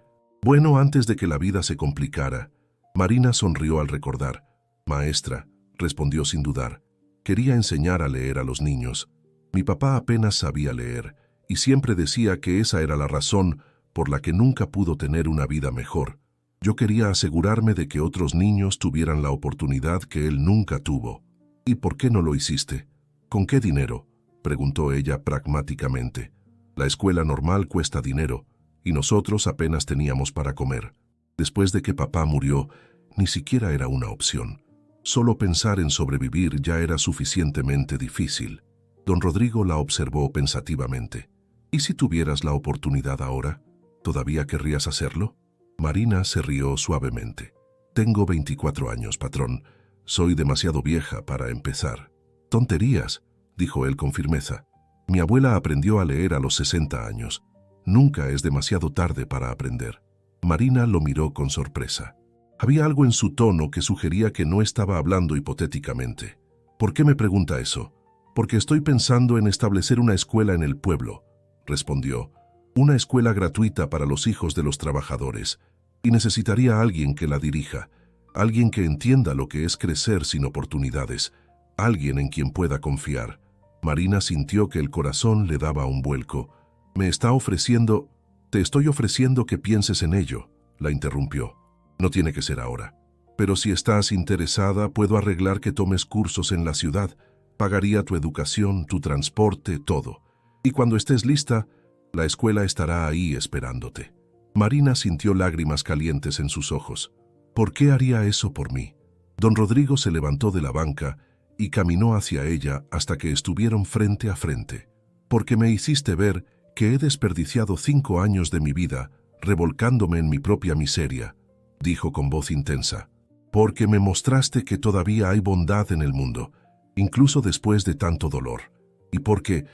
la vida se complicara». Marina sonrió al recordar. «Maestra», respondió sin dudar. «Quería enseñar a leer a los niños. Mi papá apenas sabía leer y siempre decía que esa era la razón por la que nunca pudo tener una vida mejor. Yo quería asegurarme de que otros niños tuvieran la oportunidad que él nunca tuvo». «¿Y por qué no lo hiciste? ¿Con qué dinero?», preguntó ella pragmáticamente. «La escuela normal cuesta dinero y nosotros apenas teníamos para comer. Después de que papá murió, ni siquiera era una opción. Solo pensar en sobrevivir ya era suficientemente difícil». Don Rodrigo la observó pensativamente. «¿Y si tuvieras la oportunidad ahora? ¿Todavía querrías hacerlo?». Marina se rió suavemente. «Tengo 24 años, patrón. Soy demasiado vieja para empezar». «Tonterías», dijo él con firmeza. «Mi abuela aprendió a leer a los 60 años. Nunca es demasiado tarde para aprender». Marina lo miró con sorpresa. Había algo en su tono que sugería que no estaba hablando hipotéticamente. «¿Por qué me pregunta eso?». «Porque estoy pensando en establecer una escuela en el pueblo», respondió. «Una escuela gratuita para los hijos de los trabajadores. Y necesitaría a alguien que la dirija, alguien que entienda lo que es crecer sin oportunidades, alguien en quien pueda confiar». Marina sintió que el corazón le daba un vuelco. «Te estoy ofreciendo que pienses en ello», la interrumpió. «No tiene que ser ahora. Pero si estás interesada, puedo arreglar que tomes cursos en la ciudad. Pagaría tu educación, tu transporte, todo. Y cuando estés lista, la escuela estará ahí esperándote». Marina sintió lágrimas calientes en sus ojos. «¿Por qué haría eso por mí?». Don Rodrigo se levantó de la banca y caminó hacia ella hasta que estuvieron frente a frente. «Porque me hiciste ver que he desperdiciado 5 años de mi vida revolcándome en mi propia miseria», dijo con voz intensa. «Porque me mostraste que todavía hay bondad en el mundo, incluso después de tanto dolor. Y porque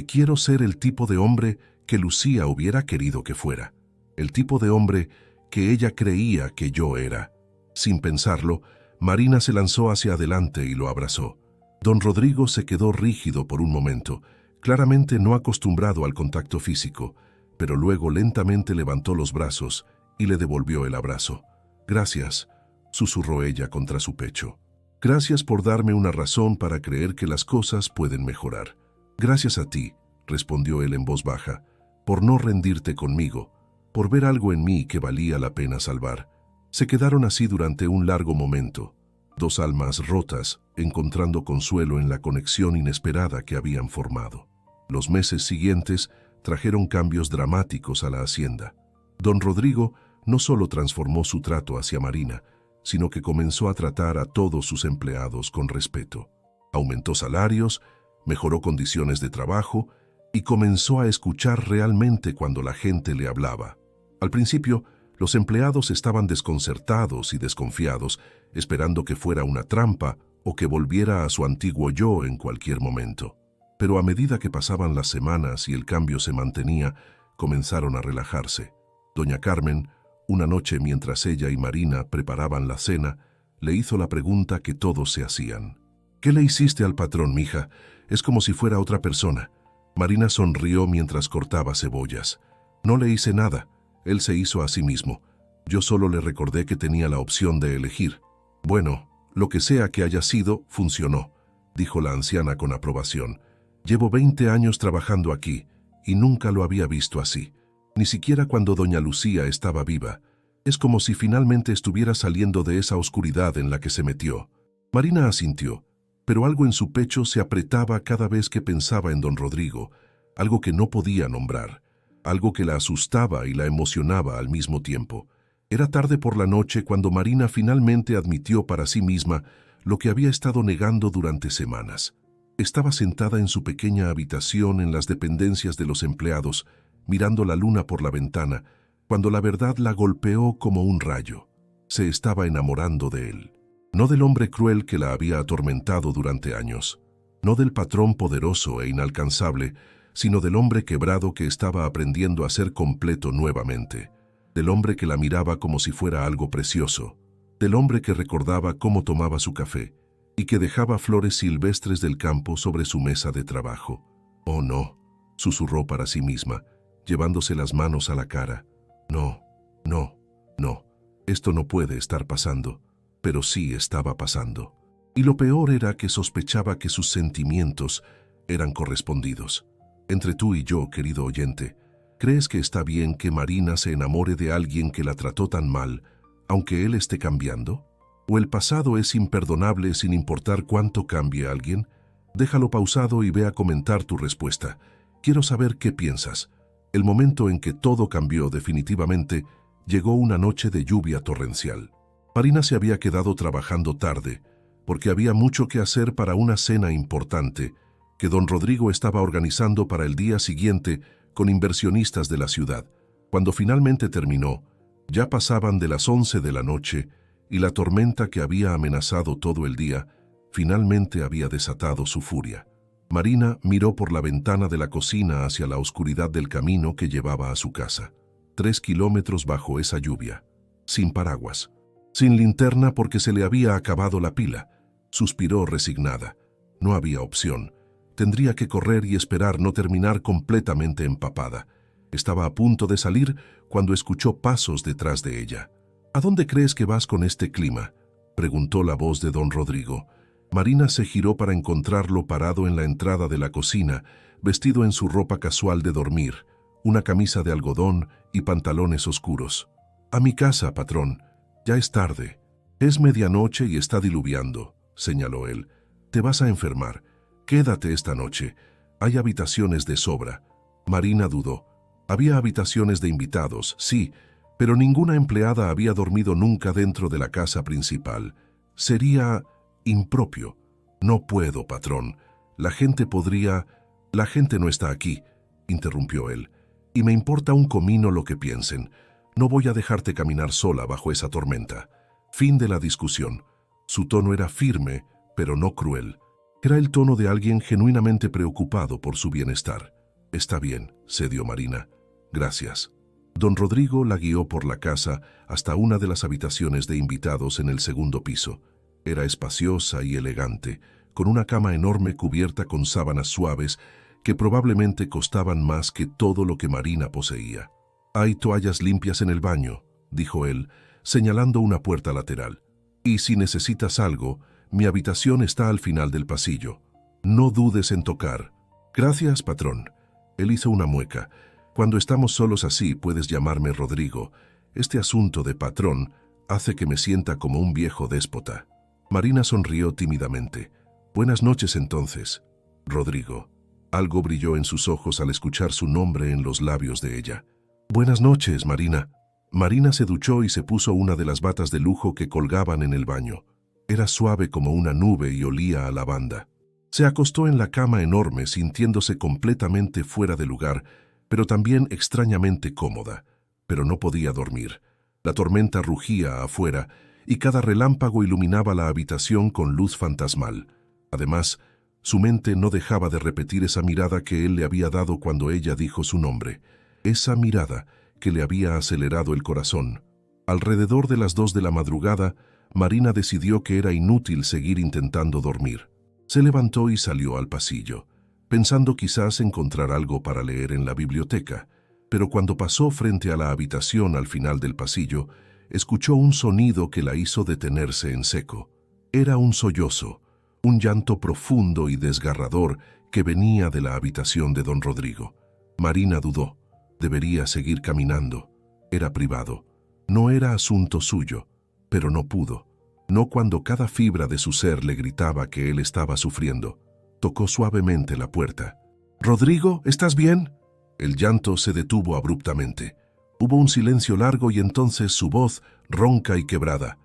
quiero ser el tipo de hombre que Lucía hubiera querido que fuera, el tipo de hombre que ella creía que yo era». Sin pensarlo, Marina se lanzó hacia adelante y lo abrazó. Don Rodrigo se quedó rígido por un momento, claramente no acostumbrado al contacto físico, pero luego lentamente levantó los brazos y le devolvió el abrazo. «Gracias», susurró ella contra su pecho. «Gracias por darme una razón para creer que las cosas pueden mejorar». «Gracias a ti», respondió él en voz baja, «por no rendirte conmigo, por ver algo en mí que valía la pena salvar». Se quedaron así durante un largo momento, dos almas rotas, encontrando consuelo en la conexión inesperada que habían formado. Los meses siguientes trajeron cambios dramáticos a la hacienda. Don Rodrigo no solo transformó su trato hacia Marina, sino que comenzó a tratar a todos sus empleados con respeto. Aumentó salarios, mejoró condiciones de trabajo y comenzó a escuchar realmente cuando la gente le hablaba. Al principio, los empleados estaban desconcertados y desconfiados, esperando que fuera una trampa o que volviera a su antiguo yo en cualquier momento. Pero a medida que pasaban las semanas y el cambio se mantenía, comenzaron a relajarse. Doña Carmen, una noche mientras ella y Marina preparaban la cena, le hizo la pregunta que todos se hacían. «¿Qué le hiciste al patrón, mija? Es como si fuera otra persona». Marina sonrió mientras cortaba cebollas. «No le hice nada. Él se hizo a sí mismo. Yo solo le recordé que tenía la opción de elegir». «Bueno, lo que sea que haya sido, funcionó», dijo la anciana con aprobación. «Llevo 20 años trabajando aquí y nunca lo había visto así. Ni siquiera cuando doña Lucía estaba viva. Es como si finalmente estuviera saliendo de esa oscuridad en la que se metió». Marina asintió, pero algo en su pecho se apretaba cada vez que pensaba en don Rodrigo, algo que no podía nombrar, algo que la asustaba y la emocionaba al mismo tiempo. Era tarde por la noche cuando Marina finalmente admitió para sí misma lo que había estado negando durante semanas. Estaba sentada en su pequeña habitación en las dependencias de los empleados, mirando la luna por la ventana, cuando la verdad la golpeó como un rayo. Se estaba enamorando de él. No del hombre cruel que la había atormentado durante años. No del patrón poderoso e inalcanzable, sino del hombre quebrado que estaba aprendiendo a ser completo nuevamente. Del hombre que la miraba como si fuera algo precioso. Del hombre que recordaba cómo tomaba su café y que dejaba flores silvestres del campo sobre su mesa de trabajo. «Oh, no», susurró para sí misma, llevándose las manos a la cara. «No, no, no, esto no puede estar pasando». Pero sí estaba pasando. Y lo peor era que sospechaba que sus sentimientos eran correspondidos. Entre tú y yo, querido oyente, ¿crees que está bien que Marina se enamore de alguien que la trató tan mal, aunque él esté cambiando? ¿O el pasado es imperdonable sin importar cuánto cambie alguien? Déjalo pausado y ve a comentar tu respuesta. Quiero saber qué piensas. El momento en que todo cambió definitivamente llegó una noche de lluvia torrencial. Marina se había quedado trabajando tarde, porque había mucho que hacer para una cena importante que don Rodrigo estaba organizando para el día siguiente con inversionistas de la ciudad. Cuando finalmente terminó, ya pasaban de las 11 de la noche y la tormenta que había amenazado todo el día finalmente había desatado su furia. Marina miró por la ventana de la cocina hacia la oscuridad del camino que llevaba a su casa. 3 kilómetros bajo esa lluvia, sin paraguas, sin linterna porque se le había acabado la pila. Suspiró resignada. No había opción. Tendría que correr y esperar no terminar completamente empapada. Estaba a punto de salir cuando escuchó pasos detrás de ella. «¿A dónde crees que vas con este clima?», preguntó la voz de don Rodrigo. Marina se giró para encontrarlo parado en la entrada de la cocina, vestido en su ropa casual de dormir, una camisa de algodón y pantalones oscuros. «A mi casa, patrón. Ya es tarde. Es medianoche y está diluviando», señaló él. «Te vas a enfermar. Quédate esta noche. Hay habitaciones de sobra». Marina dudó. Había habitaciones de invitados, sí, pero ninguna empleada había dormido nunca dentro de la casa principal. Sería impropio. «No puedo, patrón. La gente podría...» «La gente no está aquí», interrumpió él. «Y me importa un comino lo que piensen. No voy a dejarte caminar sola bajo esa tormenta». Fin de la discusión. Su tono era firme, pero no cruel. Era el tono de alguien genuinamente preocupado por su bienestar. «Está bien», cedió Marina. «Gracias». Don Rodrigo la guió por la casa hasta una de las habitaciones de invitados en el segundo piso. Era espaciosa y elegante, con una cama enorme cubierta con sábanas suaves que probablemente costaban más que todo lo que Marina poseía. «Hay toallas limpias en el baño», dijo él, señalando una puerta lateral. «Y si necesitas algo, mi habitación está al final del pasillo. No dudes en tocar». «Gracias, patrón». Él hizo una mueca. «Cuando estamos solos así, puedes llamarme Rodrigo. Este asunto de patrón hace que me sienta como un viejo déspota». Marina sonrió tímidamente. «Buenas noches entonces, Rodrigo». Algo brilló en sus ojos al escuchar su nombre en los labios de ella. «Buenas noches, Marina». Marina se duchó y se puso una de las batas de lujo que colgaban en el baño. Era suave como una nube y olía a lavanda. Se acostó en la cama enorme sintiéndose completamente fuera de lugar, pero también extrañamente cómoda. Pero no podía dormir. La tormenta rugía afuera y cada relámpago iluminaba la habitación con luz fantasmal. Además, su mente no dejaba de repetir esa mirada que él le había dado cuando ella dijo su nombre. Esa mirada que le había acelerado el corazón. Alrededor de las 2 de la madrugada, Marina decidió que era inútil seguir intentando dormir. Se levantó y salió al pasillo, pensando quizás encontrar algo para leer en la biblioteca, pero cuando pasó frente a la habitación al final del pasillo, escuchó un sonido que la hizo detenerse en seco. Era un sollozo, un llanto profundo y desgarrador que venía de la habitación de don Rodrigo. Marina dudó. Debería seguir caminando. Era privado. No era asunto suyo, pero no pudo. No cuando cada fibra de su ser le gritaba que él estaba sufriendo. Tocó suavemente la puerta. «Rodrigo, ¿estás bien?» El llanto se detuvo abruptamente. Hubo un silencio largo y entonces su voz, ronca y quebrada.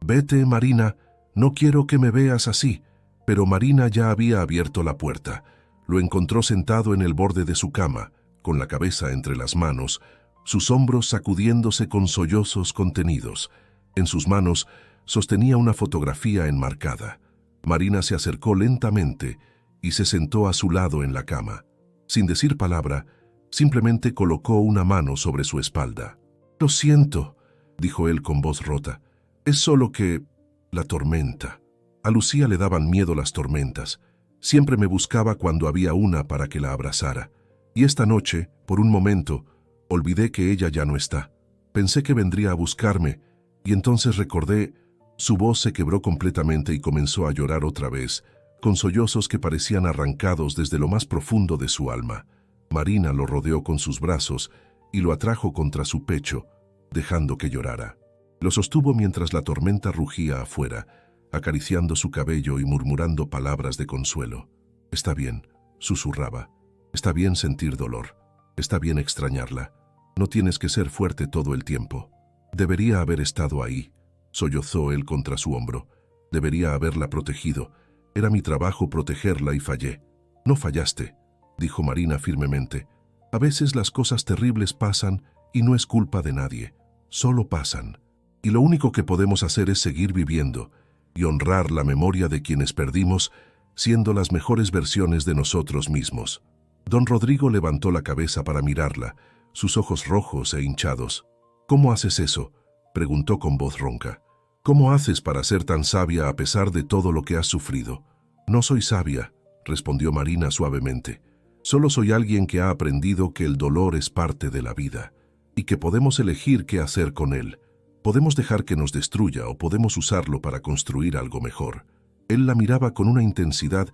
«Vete, Marina, no quiero que me veas así». Pero Marina ya había abierto la puerta. Lo encontró sentado en el borde de su cama, con la cabeza entre las manos, sus hombros sacudiéndose con sollozos contenidos. En sus manos sostenía una fotografía enmarcada. Marina se acercó lentamente y se sentó a su lado en la cama. Sin decir palabra, simplemente colocó una mano sobre su espalda. «Lo siento», dijo él con voz rota. «Es solo que... la tormenta». A Lucía le daban miedo las tormentas. Siempre me buscaba cuando había una para que la abrazara. Y esta noche, por un momento, olvidé que ella ya no está. Pensé que vendría a buscarme, y entonces recordé... Su voz se quebró completamente y comenzó a llorar otra vez, con sollozos que parecían arrancados desde lo más profundo de su alma. Marina lo rodeó con sus brazos y lo atrajo contra su pecho, dejando que llorara. Lo sostuvo mientras la tormenta rugía afuera, acariciando su cabello y murmurando palabras de consuelo. «Está bien», susurraba. «Está bien sentir dolor. Está bien extrañarla. No tienes que ser fuerte todo el tiempo. Debería haber estado ahí», sollozó él contra su hombro. «Debería haberla protegido. Era mi trabajo protegerla y fallé». «No fallaste», dijo Marina firmemente. «A veces las cosas terribles pasan y no es culpa de nadie. Solo pasan. Y lo único que podemos hacer es seguir viviendo y honrar la memoria de quienes perdimos, siendo las mejores versiones de nosotros mismos». Don Rodrigo levantó la cabeza para mirarla, sus ojos rojos e hinchados. «¿Cómo haces eso?», preguntó con voz ronca. «¿Cómo haces para ser tan sabia a pesar de todo lo que has sufrido?» «No soy sabia», respondió Marina suavemente. «Solo soy alguien que ha aprendido que el dolor es parte de la vida y que podemos elegir qué hacer con él. Podemos dejar que nos destruya o podemos usarlo para construir algo mejor». Él la miraba con una intensidad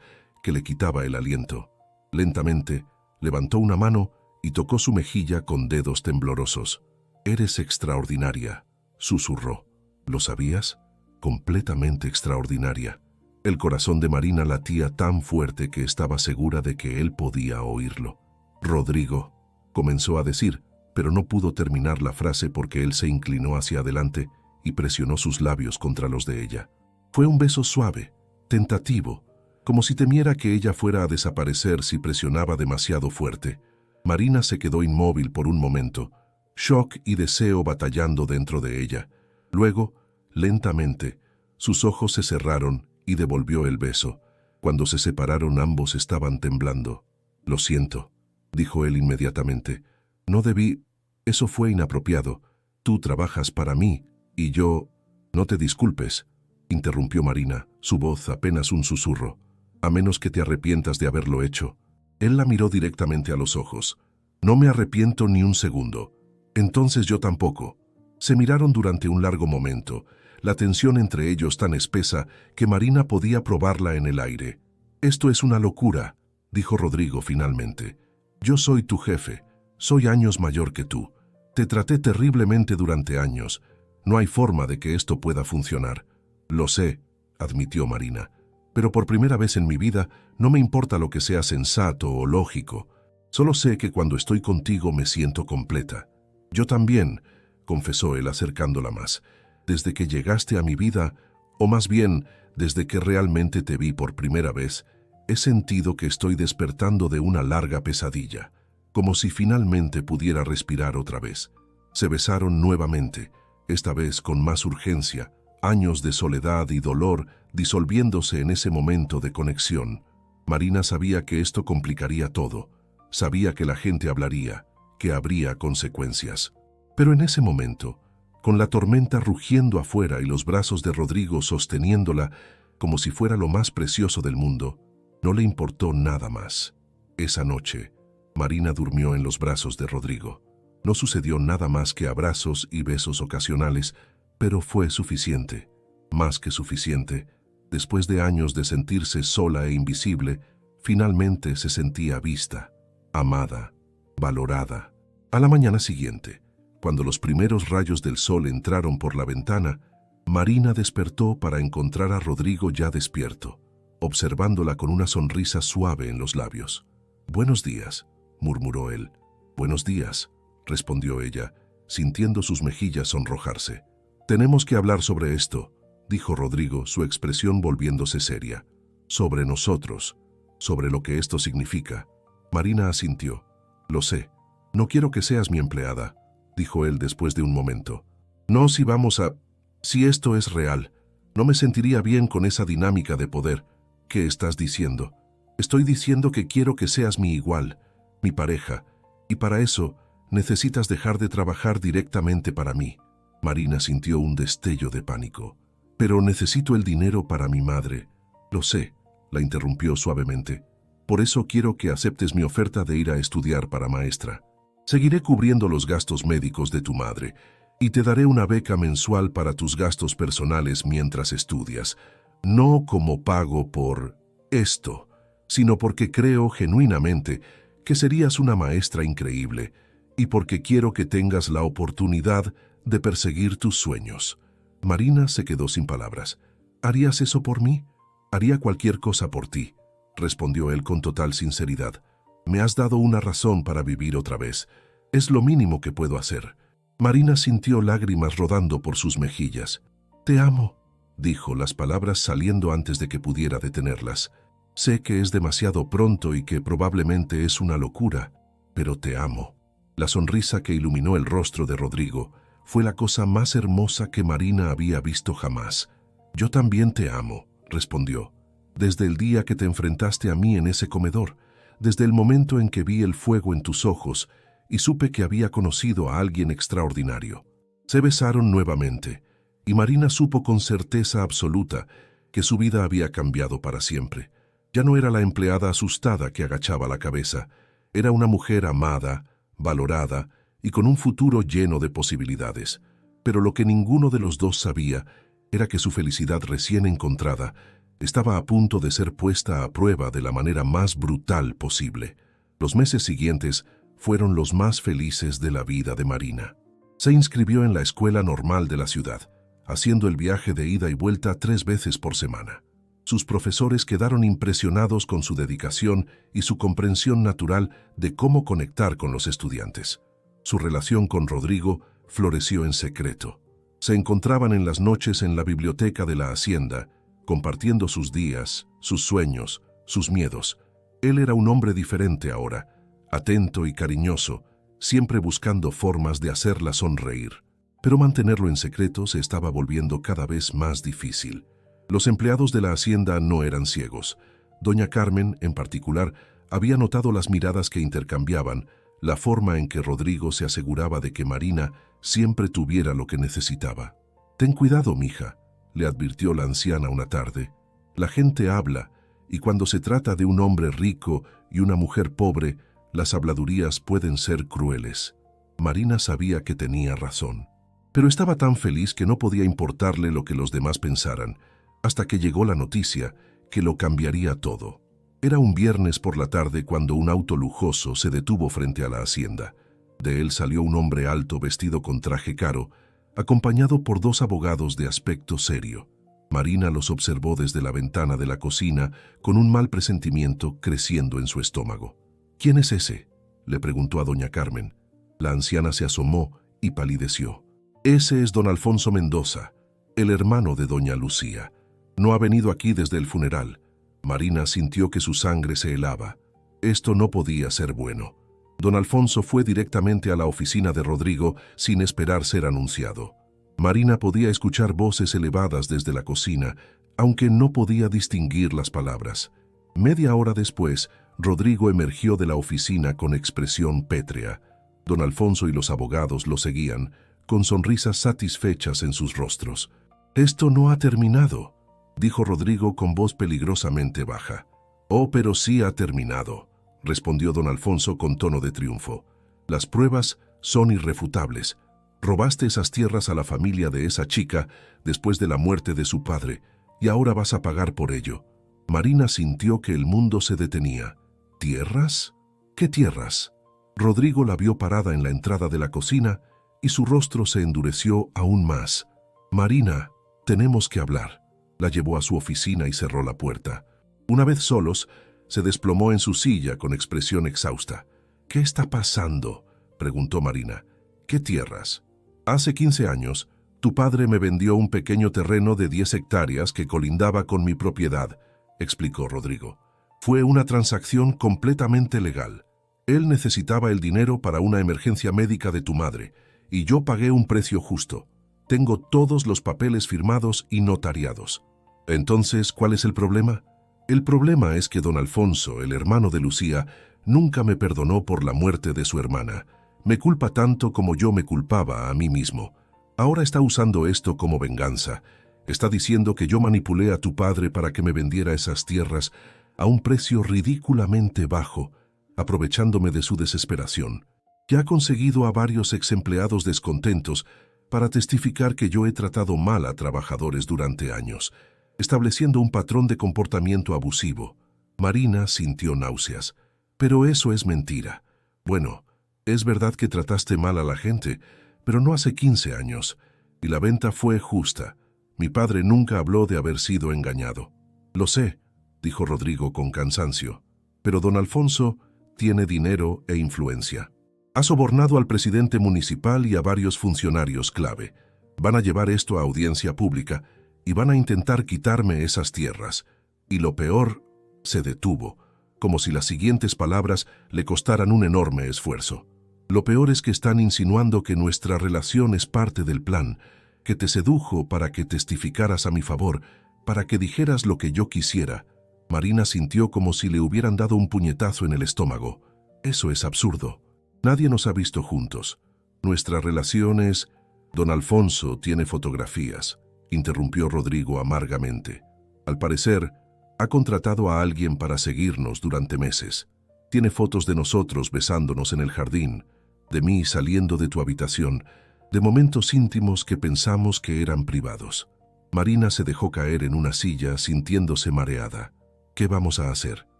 que le quitaba el aliento. Lentamente, levantó una mano y tocó su mejilla con dedos temblorosos. «Eres extraordinaria», susurró. «¿Lo sabías? Completamente extraordinaria». El corazón de Marina latía tan fuerte que estaba segura de que él podía oírlo. «Rodrigo», comenzó a decir, pero no pudo terminar la frase porque él se inclinó hacia adelante y presionó sus labios contra los de ella. Fue un beso suave, tentativo, como si temiera que ella fuera a desaparecer si presionaba demasiado fuerte. Marina se quedó inmóvil por un momento, shock y deseo batallando dentro de ella. Luego, lentamente, sus ojos se cerraron y devolvió el beso. Cuando se separaron ambos estaban temblando. «Lo siento», dijo él inmediatamente. «No debí... Eso fue inapropiado. Tú trabajas para mí y yo...» «No te disculpes», interrumpió Marina, su voz apenas un susurro. «A menos que te arrepientas de haberlo hecho». Él la miró directamente a los ojos. «No me arrepiento ni un segundo». «Entonces yo tampoco». Se miraron durante un largo momento, la tensión entre ellos tan espesa que Marina podía probarla en el aire. «Esto es una locura», dijo Rodrigo finalmente. «Yo soy tu jefe, soy años mayor que tú. Te traté terriblemente durante años. No hay forma de que esto pueda funcionar». «Lo sé», admitió Marina, «pero por primera vez en mi vida no me importa lo que sea sensato o lógico. Solo sé que cuando estoy contigo me siento completa». «Yo también», confesó él acercándola más. «Desde que llegaste a mi vida, o más bien, desde que realmente te vi por primera vez, he sentido que estoy despertando de una larga pesadilla, como si finalmente pudiera respirar otra vez». Se besaron nuevamente, esta vez con más urgencia, años de soledad y dolor disolviéndose en ese momento de conexión. Marina sabía que esto complicaría todo, sabía que la gente hablaría, que habría consecuencias. Pero en ese momento, con la tormenta rugiendo afuera y los brazos de Rodrigo sosteniéndola como si fuera lo más precioso del mundo, no le importó nada más. Esa noche, Marina durmió en los brazos de Rodrigo. No sucedió nada más que abrazos y besos ocasionales, pero fue suficiente, más que suficiente. Después de años de sentirse sola e invisible, finalmente se sentía vista, amada, valorada. A la mañana siguiente, cuando los primeros rayos del sol entraron por la ventana, Marina despertó para encontrar a Rodrigo ya despierto, observándola con una sonrisa suave en los labios. «Buenos días», murmuró él. «Buenos días», respondió ella, sintiendo sus mejillas sonrojarse. «Tenemos que hablar sobre esto», dijo Rodrigo, su expresión volviéndose seria. «Sobre nosotros, sobre lo que esto significa». Marina asintió. «Lo sé. No quiero que seas mi empleada. dijo él después de un momento. No si vamos a... Si esto es real, no me sentiría bien con esa dinámica de poder. ¿Qué estás diciendo? Estoy diciendo que quiero que seas mi igual, mi pareja, y para eso necesitas dejar de trabajar directamente para mí. Marina sintió un destello de pánico. Pero necesito el dinero para mi madre. Lo sé, la interrumpió suavemente. Por eso quiero que aceptes mi oferta de ir a estudiar para maestra. Seguiré cubriendo los gastos médicos de tu madre y te daré una beca mensual para tus gastos personales mientras estudias. No como pago por esto, sino porque creo genuinamente que serías una maestra increíble y porque quiero que tengas la oportunidad de perseguir tus sueños. Marina se quedó sin palabras. ¿Harías eso por mí? Haría cualquier cosa por ti, respondió él con total sinceridad. Me has dado una razón para vivir otra vez. Es lo mínimo que puedo hacer. Marina sintió lágrimas rodando por sus mejillas. Te amo, dijo, las palabras saliendo antes de que pudiera detenerlas. Sé que es demasiado pronto y que probablemente es una locura, pero te amo. La sonrisa que iluminó el rostro de Rodrigo fue la cosa más hermosa que Marina había visto jamás. Yo también te amo, respondió. Desde el día que te enfrentaste a mí en ese comedor, desde el momento en que vi el fuego en tus ojos y supe que había conocido a alguien extraordinario. Se besaron nuevamente, y Marina supo con certeza absoluta que su vida había cambiado para siempre. Ya no era la empleada asustada que agachaba la cabeza, era una mujer amada, valorada y con un futuro lleno de posibilidades. Pero lo que ninguno de los dos sabía era que su felicidad recién encontrada estaba a punto de ser puesta a prueba de la manera más brutal posible. Los meses siguientes fueron los más felices de la vida de Marina. Se inscribió en la escuela normal de la ciudad, haciendo el viaje de ida y vuelta 3 veces por semana. Sus profesores quedaron impresionados con su dedicación y su comprensión natural de cómo conectar con los estudiantes. Su relación con Rodrigo floreció en secreto. Se encontraban en las noches en la biblioteca de la hacienda, compartiendo sus días, sus sueños, sus miedos. Él era un hombre diferente ahora, atento y cariñoso, siempre buscando formas de hacerla sonreír. Pero mantenerlo en secreto se estaba volviendo cada vez más difícil. Los empleados de la hacienda no eran ciegos. Doña Carmen, en particular, había notado las miradas que intercambiaban, la forma en que Rodrigo se aseguraba de que Marina siempre tuviera lo que necesitaba. «Ten cuidado, mija», le advirtió la anciana una tarde. «La gente habla, y cuando se trata de un hombre rico y una mujer pobre, las habladurías pueden ser crueles». Marina sabía que tenía razón, pero estaba tan feliz que no podía importarle lo que los demás pensaran, hasta que llegó la noticia que lo cambiaría todo. Era un viernes por la tarde cuando un auto lujoso se detuvo frente a la hacienda. De él salió un hombre alto vestido con traje caro, acompañado por 2 abogados de aspecto serio. Marina los observó desde la ventana de la cocina con un mal presentimiento creciendo en su estómago. «¿Quién es ese?», le preguntó a doña Carmen. La anciana se asomó y palideció. «Ese es don Alfonso Mendoza, el hermano de doña Lucía. No ha venido aquí desde el funeral». Marina sintió que su sangre se helaba. Esto no podía ser bueno. Don Alfonso fue directamente a la oficina de Rodrigo sin esperar ser anunciado. Marina podía escuchar voces elevadas desde la cocina, aunque no podía distinguir las palabras. Media hora después, Rodrigo emergió de la oficina con expresión pétrea. Don Alfonso y los abogados lo seguían, con sonrisas satisfechas en sus rostros. «Esto no ha terminado», dijo Rodrigo con voz peligrosamente baja. «Oh, pero sí ha terminado», respondió don Alfonso con tono de triunfo. «Las pruebas son irrefutables. Robaste esas tierras a la familia de esa chica después de la muerte de su padre, y ahora vas a pagar por ello». Marina sintió que el mundo se detenía. «¿Tierras? ¿Qué tierras?». Rodrigo la vio parada en la entrada de la cocina y su rostro se endureció aún más. «Marina, tenemos que hablar». La llevó a su oficina y cerró la puerta. Una vez solos, se desplomó en su silla con expresión exhausta. «¿Qué está pasando?», preguntó Marina. «¿Qué tierras?». «Hace 15 años, tu padre me vendió un pequeño terreno de 10 hectáreas que colindaba con mi propiedad», explicó Rodrigo. «Fue una transacción completamente legal. Él necesitaba el dinero para una emergencia médica de tu madre, y yo pagué un precio justo. Tengo todos los papeles firmados y notariados. Entonces, ¿cuál es el problema? El problema es que don Alfonso, el hermano de Lucía, nunca me perdonó por la muerte de su hermana. Me culpa tanto como yo me culpaba a mí mismo. Ahora está usando esto como venganza. Está diciendo que yo manipulé a tu padre para que me vendiera esas tierras a un precio ridículamente bajo, aprovechándome de su desesperación. Ya ha conseguido a varios exempleados descontentos para testificar que yo he tratado mal a trabajadores durante años, estableciendo un patrón de comportamiento abusivo. Marina sintió náuseas. Pero eso es mentira. Bueno, es verdad que trataste mal a la gente, pero no hace 15 años, y la venta fue justa. Mi padre nunca habló de haber sido engañado. Lo sé, dijo Rodrigo con cansancio, pero don Alfonso tiene dinero e influencia. Ha sobornado al presidente municipal y a varios funcionarios clave. Van a llevar esto a audiencia pública y van a intentar quitarme esas tierras. Y lo peor, se detuvo, como si las siguientes palabras le costaran un enorme esfuerzo. Lo peor es que están insinuando que nuestra relación es parte del plan, que te sedujo para que testificaras a mi favor, para que dijeras lo que yo quisiera. Marina sintió como si le hubieran dado un puñetazo en el estómago. Eso es absurdo. Nadie nos ha visto juntos. Nuestra relación es... Don Alfonso tiene fotografías, interrumpió Rodrigo amargamente. Al parecer, ha contratado a alguien para seguirnos durante meses. Tiene fotos de nosotros besándonos en el jardín, de mí saliendo de tu habitación, de momentos íntimos que pensamos que eran privados. Marina se dejó caer en una silla sintiéndose mareada. ¿Qué vamos a hacer?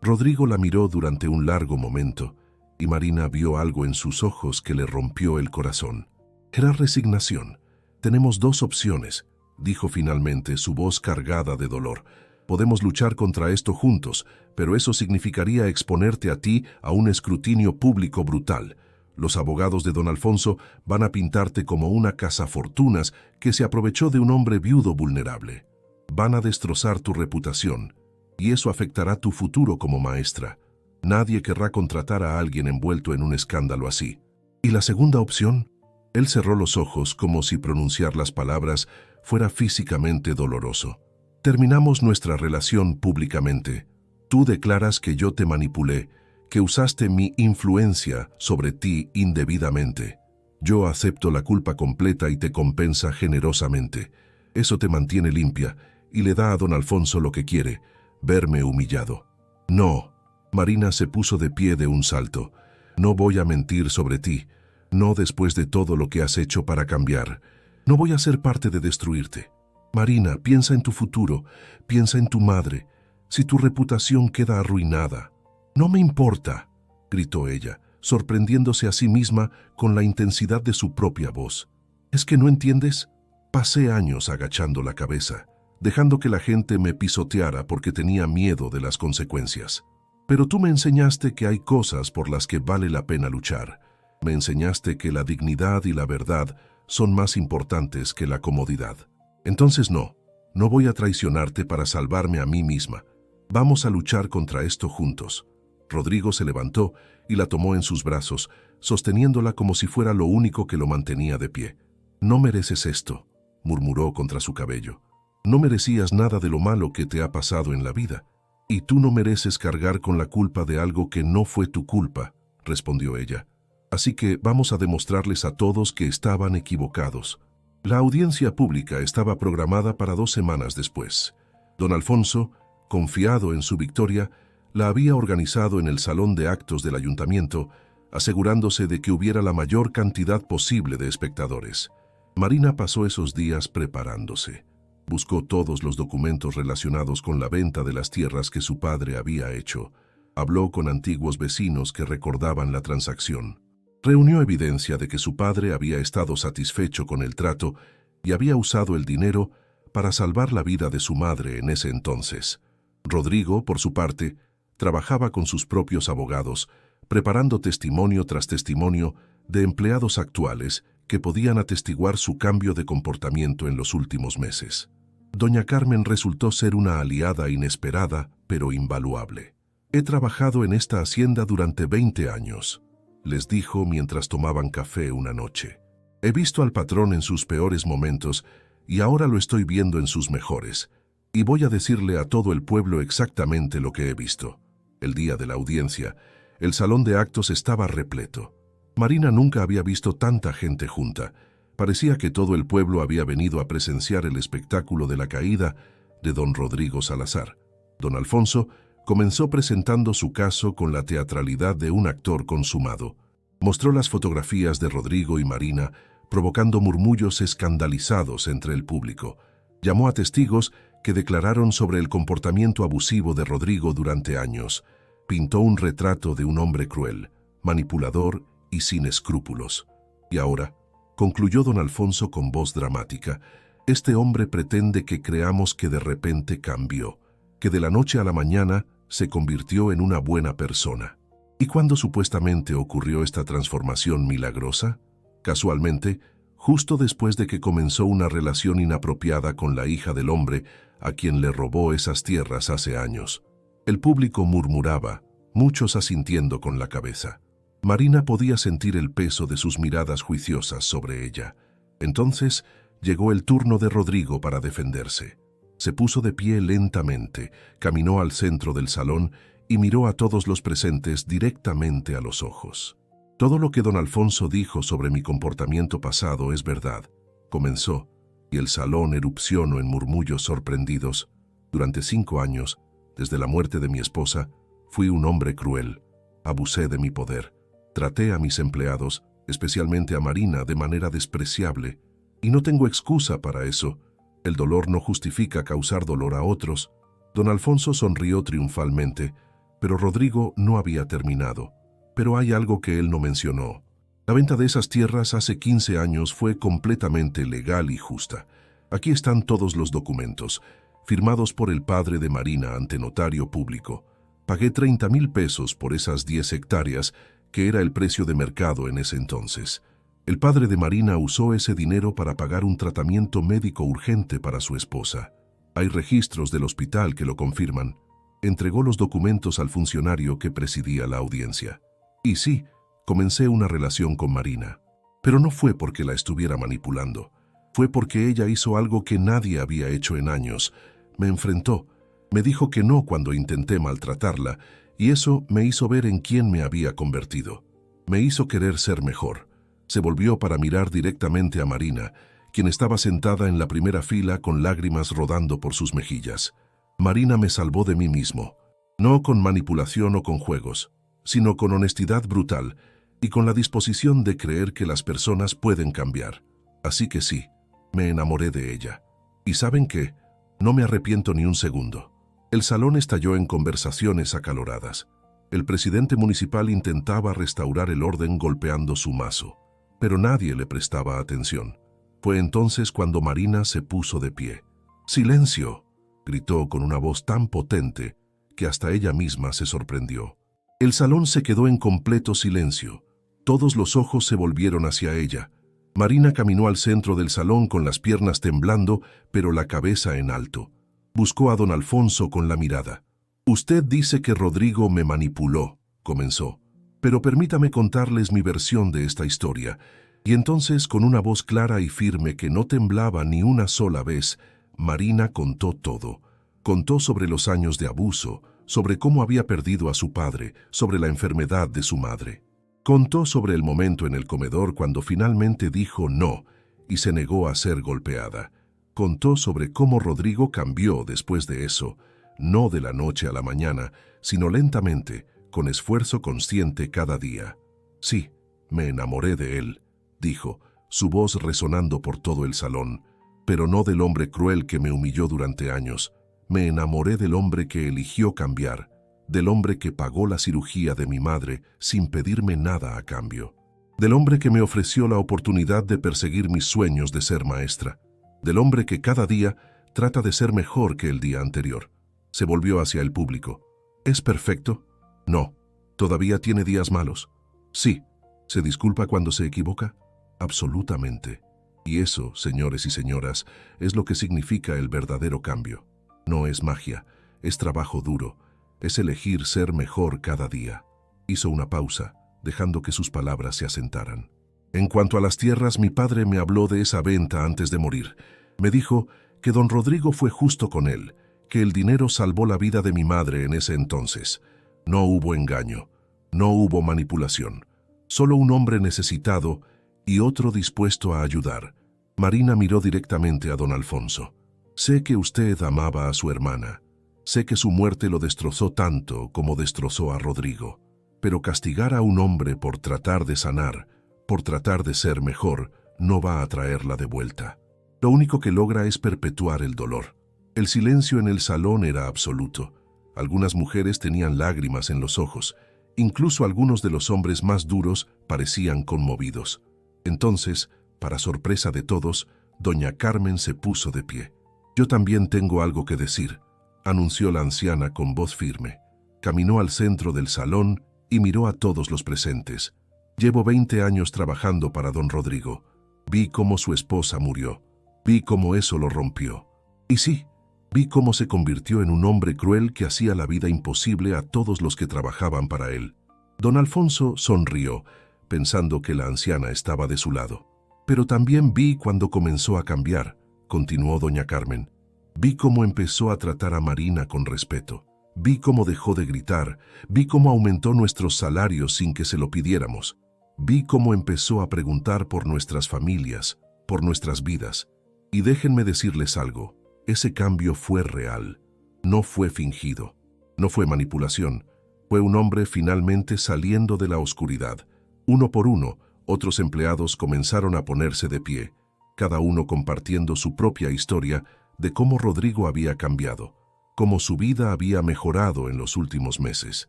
Rodrigo la miró durante un largo momento y Marina vio algo en sus ojos que le rompió el corazón. Era resignación. Tenemos dos opciones, dijo finalmente, su voz cargada de dolor. Podemos luchar contra esto juntos, pero eso significaría exponerte a ti a un escrutinio público brutal. Los abogados de don Alfonso van a pintarte como una cazafortunas que se aprovechó de un hombre viudo vulnerable. Van a destrozar tu reputación, y eso afectará tu futuro como maestra. Nadie querrá contratar a alguien envuelto en un escándalo así. ¿Y la segunda opción? Él cerró los ojos como si pronunciar las palabras fuera físicamente doloroso. Terminamos nuestra relación públicamente. Tú declaras que yo te manipulé, que usaste mi influencia sobre ti indebidamente. Yo acepto la culpa completa y te compensa generosamente. Eso te mantiene limpia y le da a don Alfonso lo que quiere, verme humillado. No. Marina se puso de pie de un salto. No voy a mentir sobre ti. No después de todo lo que has hecho para cambiar. No voy a ser parte de destruirte. Marina, piensa en tu futuro, piensa en tu madre. Si tu reputación queda arruinada. No me importa, gritó ella, sorprendiéndose a sí misma con la intensidad de su propia voz. ¿Es que no entiendes? Pasé años agachando la cabeza, dejando que la gente me pisoteara porque tenía miedo de las consecuencias. Pero tú me enseñaste que hay cosas por las que vale la pena luchar. Me enseñaste que la dignidad y la verdad son más importantes que la comodidad. Entonces no voy a traicionarte para salvarme a mí misma. Vamos a luchar contra esto juntos. Rodrigo se levantó y la tomó en sus brazos, sosteniéndola como si fuera lo único que lo mantenía de pie. No mereces esto, murmuró contra su cabello. No merecías nada de lo malo que te ha pasado en la vida. Y tú no mereces cargar con la culpa de algo que no fue tu culpa, respondió ella. Así que vamos a demostrarles a todos que estaban equivocados. La audiencia pública estaba programada para 2 semanas después. Don Alfonso, confiado en su victoria, la había organizado en el salón de actos del ayuntamiento, asegurándose de que hubiera la mayor cantidad posible de espectadores. Marina pasó esos días preparándose. Buscó todos los documentos relacionados con la venta de las tierras que su padre había hecho. Habló con antiguos vecinos que recordaban la transacción. Reunió evidencia de que su padre había estado satisfecho con el trato y había usado el dinero para salvar la vida de su madre en ese entonces. Rodrigo, por su parte, trabajaba con sus propios abogados, preparando testimonio tras testimonio de empleados actuales que podían atestiguar su cambio de comportamiento en los últimos meses. Doña Carmen resultó ser una aliada inesperada, pero invaluable. He trabajado en esta hacienda durante 20 años, les dijo mientras tomaban café una noche. He visto al patrón en sus peores momentos y ahora lo estoy viendo en sus mejores. Y voy a decirle a todo el pueblo exactamente lo que he visto. El día de la audiencia, el salón de actos estaba repleto. Marina nunca había visto tanta gente junta. Parecía que todo el pueblo había venido a presenciar el espectáculo de la caída de don Rodrigo Salazar. Don Alfonso comenzó presentando su caso con la teatralidad de un actor consumado. Mostró las fotografías de Rodrigo y Marina, provocando murmullos escandalizados entre el público. Llamó a testigos que declararon sobre el comportamiento abusivo de Rodrigo durante años. Pintó un retrato de un hombre cruel, manipulador y sin escrúpulos. Y ahora, concluyó don Alfonso con voz dramática, este hombre pretende que creamos que de repente cambió, que de la noche a la mañana se convirtió en una buena persona. ¿Y cuándo supuestamente ocurrió esta transformación milagrosa? Casualmente, justo después de que comenzó una relación inapropiada con la hija del hombre a quien le robó esas tierras hace años. El público murmuraba, muchos asintiendo con la cabeza. Marina podía sentir el peso de sus miradas juiciosas sobre ella. Entonces llegó el turno de Rodrigo para defenderse. Se puso de pie lentamente, caminó al centro del salón y miró a todos los presentes directamente a los ojos. Todo lo que don Alfonso dijo sobre mi comportamiento pasado es verdad, comenzó, y el salón erupcionó en murmullos sorprendidos. Durante 5 años, desde la muerte de mi esposa, fui un hombre cruel, abusé de mi poder, traté a mis empleados, especialmente a Marina, de manera despreciable, y no tengo excusa para eso. El dolor no justifica causar dolor a otros. Don Alfonso sonrió triunfalmente, pero Rodrigo no había terminado. Pero hay algo que él no mencionó. La venta de esas tierras hace 15 años fue completamente legal y justa. Aquí están todos los documentos, firmados por el padre de Marina ante notario público. Pagué 30,000 pesos por esas 10 hectáreas, que era el precio de mercado en ese entonces. El padre de Marina usó ese dinero para pagar un tratamiento médico urgente para su esposa. Hay registros del hospital que lo confirman. Entregó los documentos al funcionario que presidía la audiencia. Y sí, comencé una relación con Marina. Pero no fue porque la estuviera manipulando. Fue porque ella hizo algo que nadie había hecho en años. Me enfrentó. Me dijo que no cuando intenté maltratarla, y eso me hizo ver en quién me había convertido. Me hizo querer ser mejor. Se volvió para mirar directamente a Marina, quien estaba sentada en la primera fila con lágrimas rodando por sus mejillas. Marina me salvó de mí mismo, no con manipulación o con juegos, sino con honestidad brutal y con la disposición de creer que las personas pueden cambiar. Así que sí, me enamoré de ella. ¿Y saben qué? No me arrepiento ni un segundo. El salón estalló en conversaciones acaloradas. El presidente municipal intentaba restaurar el orden golpeando su mazo, pero nadie le prestaba atención. Fue entonces cuando Marina se puso de pie. ¡Silencio!, gritó con una voz tan potente que hasta ella misma se sorprendió. El salón se quedó en completo silencio. Todos los ojos se volvieron hacia ella. Marina caminó al centro del salón con las piernas temblando, pero la cabeza en alto. Buscó a don Alfonso con la mirada. «Usted dice que Rodrigo me manipuló», comenzó. «Pero permítame contarles mi versión de esta historia». Y entonces, con una voz clara y firme que no temblaba ni una sola vez, Marina contó todo. Contó sobre los años de abuso, sobre cómo había perdido a su padre, sobre la enfermedad de su madre. Contó sobre el momento en el comedor cuando finalmente dijo no y se negó a ser golpeada. Contó sobre cómo Rodrigo cambió después de eso, no de la noche a la mañana, sino lentamente, con esfuerzo consciente cada día. «Sí, me enamoré de él», dijo, su voz resonando por todo el salón, «pero no del hombre cruel que me humilló durante años. Me enamoré del hombre que eligió cambiar, del hombre que pagó la cirugía de mi madre sin pedirme nada a cambio, del hombre que me ofreció la oportunidad de perseguir mis sueños de ser maestra, del hombre que cada día trata de ser mejor que el día anterior». Se volvió hacia el público. «¿Es perfecto? No. ¿Todavía tiene días malos? Sí. ¿Se disculpa cuando se equivoca? Absolutamente. Y eso, señores y señoras, es lo que significa el verdadero cambio. No es magia, es trabajo duro, es elegir ser mejor cada día». Hizo una pausa, dejando que sus palabras se asentaran. En cuanto a las tierras, mi padre me habló de esa venta antes de morir. Me dijo que don Rodrigo fue justo con él, que el dinero salvó la vida de mi madre en ese entonces. No hubo engaño, no hubo manipulación, solo un hombre necesitado y otro dispuesto a ayudar. Marina miró directamente a don Alfonso. Sé que usted amaba a su hermana. Sé que su muerte lo destrozó tanto como destrozó a Rodrigo. Pero castigar a un hombre por tratar de sanar, por tratar de ser mejor, no va a traerla de vuelta. Lo único que logra es perpetuar el dolor. El silencio en el salón era absoluto. Algunas mujeres tenían lágrimas en los ojos. Incluso algunos de los hombres más duros parecían conmovidos. Entonces, para sorpresa de todos, doña Carmen se puso de pie. «Yo también tengo algo que decir», anunció la anciana con voz firme. Caminó al centro del salón y miró a todos los presentes. «Llevo 20 años trabajando para don Rodrigo. Vi cómo su esposa murió. Vi cómo eso lo rompió. Y sí, vi cómo se convirtió en un hombre cruel que hacía la vida imposible a todos los que trabajaban para él». Don Alfonso sonrió, pensando que la anciana estaba de su lado. «Pero también vi cuando comenzó a cambiar», continuó doña Carmen. «Vi cómo empezó a tratar a Marina con respeto. Vi cómo dejó de gritar. Vi cómo aumentó nuestros salarios sin que se lo pidiéramos. Vi cómo empezó a preguntar por nuestras familias, por nuestras vidas. Y déjenme decirles algo, ese cambio fue real. No fue fingido. No fue manipulación. Fue un hombre finalmente saliendo de la oscuridad. Uno por uno, otros empleados comenzaron a ponerse de pie, cada uno compartiendo su propia historia de cómo Rodrigo había cambiado, cómo su vida había mejorado en los últimos meses.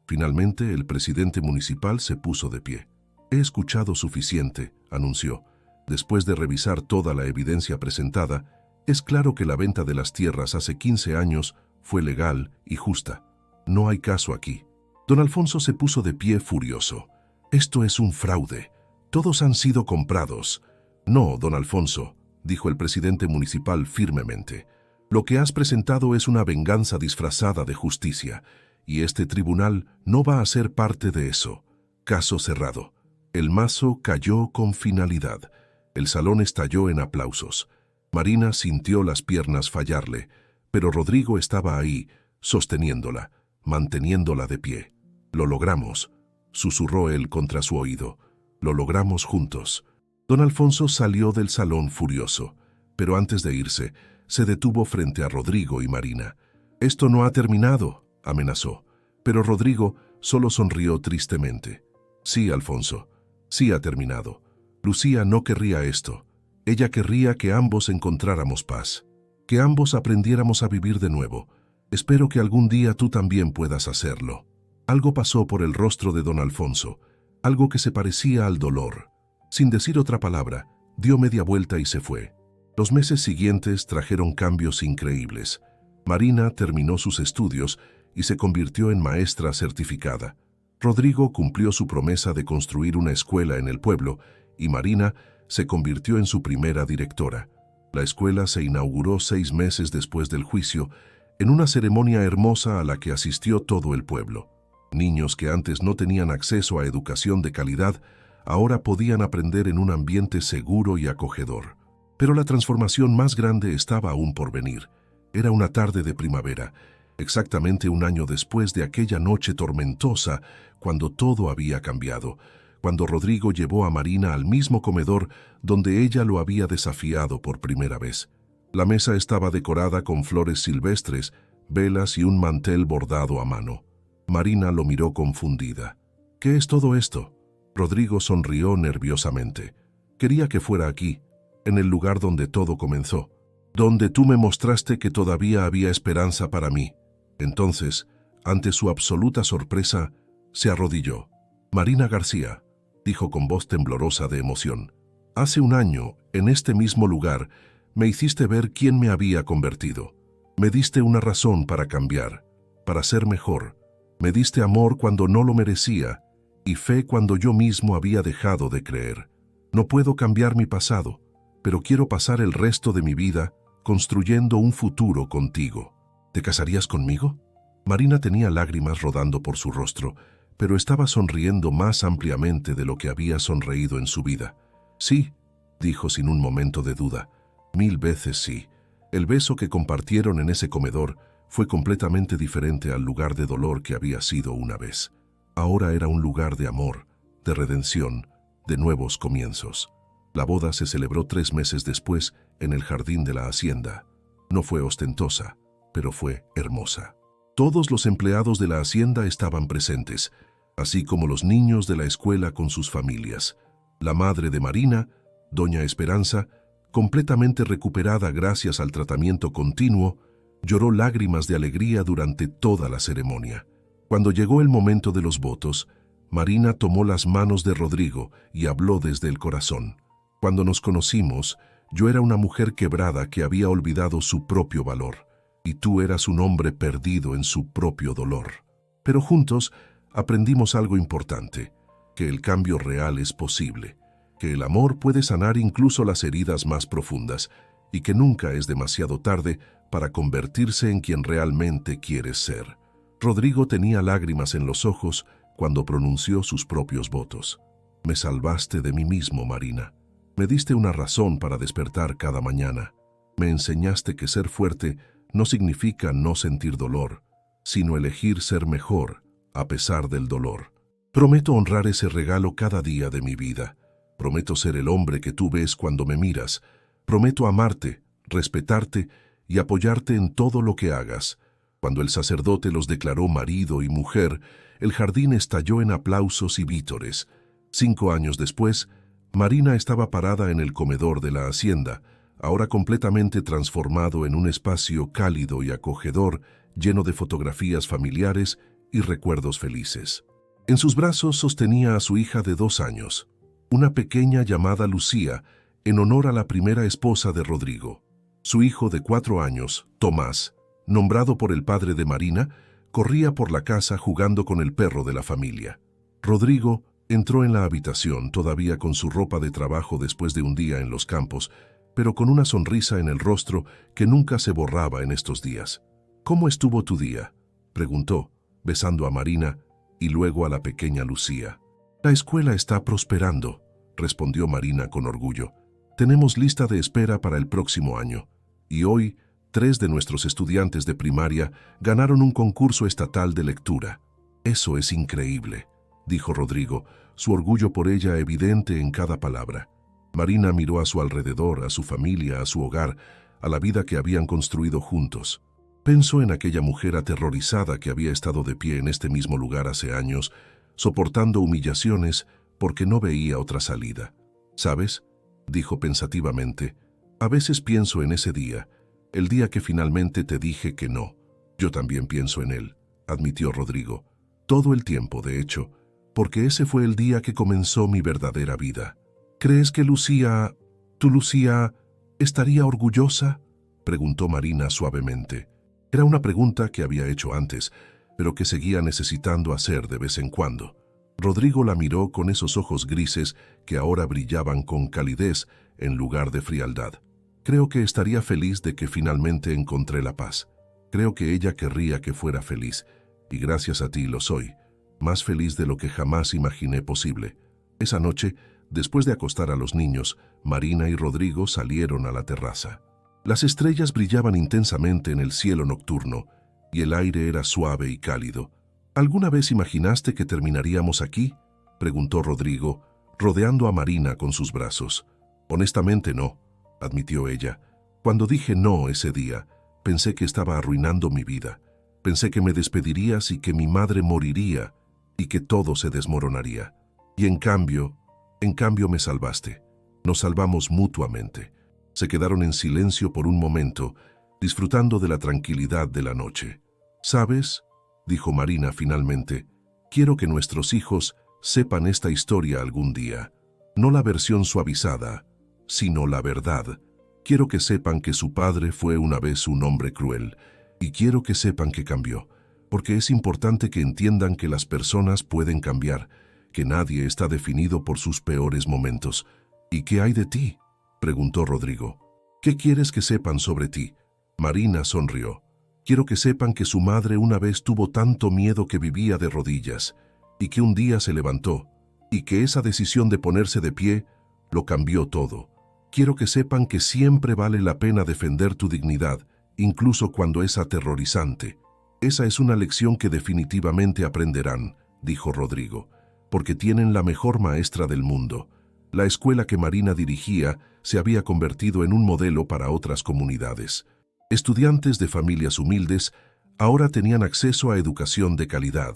Finalmente, el presidente municipal se puso de pie. «He escuchado suficiente», anunció. «Después de revisar toda la evidencia presentada, es claro que la venta de las tierras hace 15 años fue legal y justa. No hay caso aquí». Don Alfonso se puso de pie furioso. «Esto es un fraude. Todos han sido comprados». «No, don Alfonso», dijo el presidente municipal firmemente. «Lo que has presentado es una venganza disfrazada de justicia, y este tribunal no va a ser parte de eso. Caso cerrado». El mazo cayó con finalidad. El salón estalló en aplausos. Marina sintió las piernas fallarle, pero Rodrigo estaba ahí, sosteniéndola, manteniéndola de pie. «Lo logramos», susurró él contra su oído. «Lo logramos juntos». Don Alfonso salió del salón furioso, pero antes de irse, se detuvo frente a Rodrigo y Marina. «Esto no ha terminado», amenazó, pero Rodrigo solo sonrió tristemente. «Sí, Alfonso, sí ha terminado. Lucía no querría esto. Ella querría que ambos encontráramos paz, que ambos aprendiéramos a vivir de nuevo. Espero que algún día tú también puedas hacerlo». Algo pasó por el rostro de don Alfonso, algo que se parecía al dolor. Sin decir otra palabra, dio media vuelta y se fue. Los meses siguientes trajeron cambios increíbles. Marina terminó sus estudios y se convirtió en maestra certificada. Rodrigo cumplió su promesa de construir una escuela en el pueblo y Marina se convirtió en su primera directora. La escuela se inauguró 6 meses después del juicio, en una ceremonia hermosa a la que asistió todo el pueblo. Niños que antes no tenían acceso a educación de calidad, ahora podían aprender en un ambiente seguro y acogedor. Pero la transformación más grande estaba aún por venir. Era una tarde de primavera, exactamente un año después de aquella noche tormentosa, cuando todo había cambiado, cuando Rodrigo llevó a Marina al mismo comedor donde ella lo había desafiado por primera vez. La mesa estaba decorada con flores silvestres, velas y un mantel bordado a mano. Marina lo miró confundida. «¿Qué es todo esto?». Rodrigo sonrió nerviosamente. «Quería que fuera aquí, en el lugar donde todo comenzó, donde tú me mostraste que todavía había esperanza para mí». Entonces, ante su absoluta sorpresa, se arrodilló. «Marina García», dijo con voz temblorosa de emoción, «hace un año, en este mismo lugar, me hiciste ver quién me había convertido. Me diste una razón para cambiar, para ser mejor. Me diste amor cuando no lo merecía y fe cuando yo mismo había dejado de creer. No puedo cambiar mi pasado, pero quiero pasar el resto de mi vida construyendo un futuro contigo. ¿Te casarías conmigo?». Marina tenía lágrimas rodando por su rostro, pero estaba sonriendo más ampliamente de lo que había sonreído en su vida. Sí, dijo sin un momento de duda. 1000 veces sí. El beso que compartieron en ese comedor fue completamente diferente al lugar de dolor que había sido una vez. Ahora era un lugar de amor, de redención, de nuevos comienzos. La boda se celebró 3 meses después en el jardín de la hacienda. No fue ostentosa, pero fue hermosa. Todos los empleados de la hacienda estaban presentes, así como los niños de la escuela con sus familias. La madre de Marina, doña Esperanza, completamente recuperada gracias al tratamiento continuo, lloró lágrimas de alegría durante toda la ceremonia. Cuando llegó el momento de los votos, Marina tomó las manos de Rodrigo y habló desde el corazón. Cuando nos conocimos, yo era una mujer quebrada que había olvidado su propio valor, y tú eras un hombre perdido en su propio dolor. Pero juntos aprendimos algo importante, que el cambio real es posible, que el amor puede sanar incluso las heridas más profundas, y que nunca es demasiado tarde para convertirse en quien realmente quieres ser. Rodrigo tenía lágrimas en los ojos cuando pronunció sus propios votos. Me salvaste de mí mismo, Marina. Me diste una razón para despertar cada mañana. Me enseñaste que ser fuerte no significa no sentir dolor, sino elegir ser mejor a pesar del dolor. Prometo honrar ese regalo cada día de mi vida. Prometo ser el hombre que tú ves cuando me miras. Prometo amarte, respetarte y apoyarte en todo lo que hagas. Cuando el sacerdote los declaró marido y mujer, el jardín estalló en aplausos y vítores. 5 años después, Marina estaba parada en el comedor de la hacienda, ahora completamente transformado en un espacio cálido y acogedor, lleno de fotografías familiares y recuerdos felices. En sus brazos sostenía a su hija de 2 años, una pequeña llamada Lucía, en honor a la primera esposa de Rodrigo. Su hijo de 4 años, Tomás, nombrado por el padre de Marina, corría por la casa jugando con el perro de la familia. Rodrigo entró en la habitación todavía con su ropa de trabajo después de un día en los campos, pero con una sonrisa en el rostro que nunca se borraba en estos días. «¿Cómo estuvo tu día?», preguntó, besando a Marina y luego a la pequeña Lucía. «La escuela está prosperando», respondió Marina con orgullo. «Tenemos lista de espera para el próximo año, y hoy 3 de nuestros estudiantes de primaria ganaron un concurso estatal de lectura. Eso es increíble», dijo Rodrigo, su orgullo por ella evidente en cada palabra. Marina miró a su alrededor, a su familia, a su hogar, a la vida que habían construido juntos. Pensó en aquella mujer aterrorizada que había estado de pie en este mismo lugar hace años, soportando humillaciones porque no veía otra salida. «¿Sabes?», dijo pensativamente, «a veces pienso en ese día, el día que finalmente te dije que no». «Yo también pienso en él», admitió Rodrigo. «Todo el tiempo, de hecho, porque ese fue el día que comenzó mi verdadera vida». «¿Crees que tu Lucía, estaría orgullosa?», preguntó Marina suavemente. Era una pregunta que había hecho antes, pero que seguía necesitando hacer de vez en cuando. Rodrigo la miró con esos ojos grises que ahora brillaban con calidez en lugar de frialdad. «Creo que estaría feliz de que finalmente encontré la paz. Creo que ella querría que fuera feliz, y gracias a ti lo soy, más feliz de lo que jamás imaginé posible». Esa noche, después de acostar a los niños, Marina y Rodrigo salieron a la terraza. Las estrellas brillaban intensamente en el cielo nocturno, y el aire era suave y cálido. «¿Alguna vez imaginaste que terminaríamos aquí?», preguntó Rodrigo, rodeando a Marina con sus brazos. «Honestamente no», admitió ella. «Cuando dije no ese día, pensé que estaba arruinando mi vida. Pensé que me despedirías y que mi madre moriría y que todo se desmoronaría. Y en cambio me salvaste. Nos salvamos mutuamente». Se quedaron en silencio por un momento, disfrutando de la tranquilidad de la noche. «¿Sabes?», dijo Marina finalmente, «quiero que nuestros hijos sepan esta historia algún día. No la versión suavizada, sino la verdad. Quiero que sepan que su padre fue una vez un hombre cruel, y quiero que sepan que cambió, porque es importante que entiendan que las personas pueden cambiar, que nadie está definido por sus peores momentos». «¿Y qué hay de ti?», preguntó Rodrigo. «¿Qué quieres que sepan sobre ti?». Marina sonrió. «Quiero que sepan que su madre una vez tuvo tanto miedo que vivía de rodillas, y que un día se levantó, y que esa decisión de ponerse de pie Lo cambió todo. Quiero que sepan que siempre vale la pena defender tu dignidad, incluso cuando es aterrorizante. Esa es una lección que definitivamente aprenderán, dijo Rodrigo, porque tienen la mejor maestra del mundo. La escuela que Marina dirigía se había convertido en un modelo para otras comunidades. Estudiantes de familias humildes ahora tenían acceso a educación de calidad,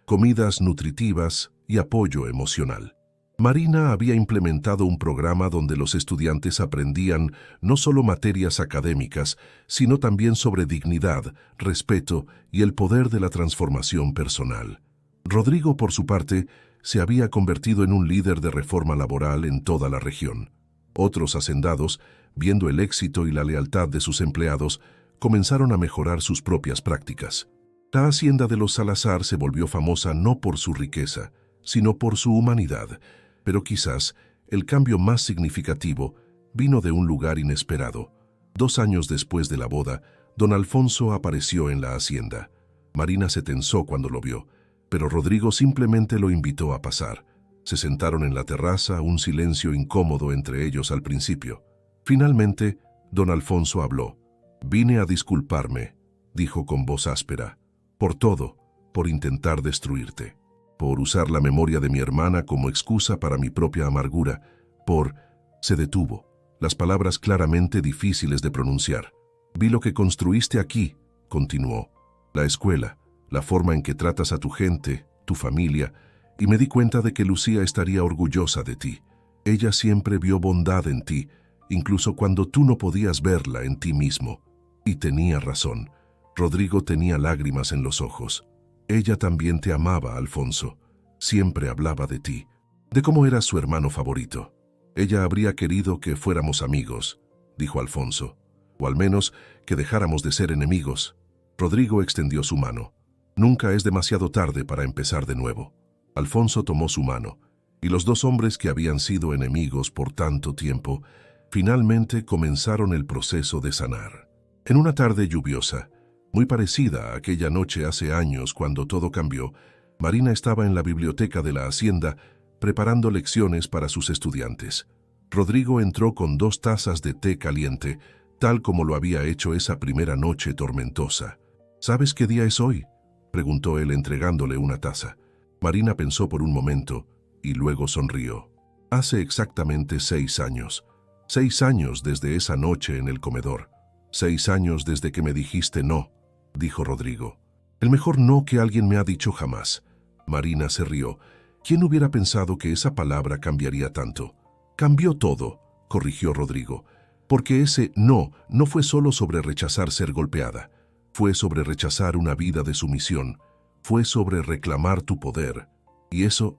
comidas nutritivas y apoyo emocional. Marina había implementado un programa donde los estudiantes aprendían no solo materias académicas, sino también sobre dignidad, respeto y el poder de la transformación personal. Rodrigo, por su parte, se había convertido en un líder de reforma laboral en toda la región. Otros hacendados, viendo el éxito y la lealtad de sus empleados, comenzaron a mejorar sus propias prácticas. La hacienda de los Salazar se volvió famosa no por su riqueza, sino por su humanidad, pero quizás el cambio más significativo vino de un lugar inesperado. 2 años después de la boda, don Alfonso apareció en la hacienda. Marina se tensó cuando lo vio, pero Rodrigo simplemente lo invitó a pasar. Se sentaron en la terraza, un silencio incómodo entre ellos al principio. Finalmente, don Alfonso habló. «Vine a disculparme», dijo con voz áspera, «por todo, por intentar destruirte, por usar la memoria de mi hermana como excusa para mi propia amargura, por...» Se detuvo, las palabras claramente difíciles de pronunciar. «Vi lo que construiste aquí», continuó, «la escuela, la forma en que tratas a tu gente, tu familia, y me di cuenta de que Lucía estaría orgullosa de ti. Ella siempre vio bondad en ti, incluso cuando tú no podías verla en ti mismo. Y tenía razón. Rodrigo tenía lágrimas en los ojos. Ella también te amaba, Alfonso. Siempre hablaba de ti, de cómo eras su hermano favorito. Ella habría querido que fuéramos amigos», dijo Alfonso, «o al menos que dejáramos de ser enemigos». Rodrigo extendió su mano. «Nunca es demasiado tarde para empezar de nuevo». Alfonso tomó su mano, y los dos hombres que habían sido enemigos por tanto tiempo, finalmente comenzaron el proceso de sanar. En una tarde lluviosa, muy parecida a aquella noche hace años cuando todo cambió, Marina estaba en la biblioteca de la hacienda preparando lecciones para sus estudiantes. Rodrigo entró con 2 tazas de té caliente, tal como lo había hecho esa primera noche tormentosa. «¿Sabes qué día es hoy?», preguntó él entregándole una taza. Marina pensó por un momento y luego sonrió. «Hace exactamente 6 años. 6 años desde esa noche en el comedor. 6 años desde que me dijiste no», dijo Rodrigo. «El mejor no que alguien me ha dicho jamás». Marina se rió. ¿Quién hubiera pensado que esa palabra cambiaría tanto? «Cambió todo», corrigió Rodrigo, «porque ese no fue solo sobre rechazar ser golpeada. Fue sobre rechazar una vida de sumisión. Fue sobre reclamar tu poder. Y eso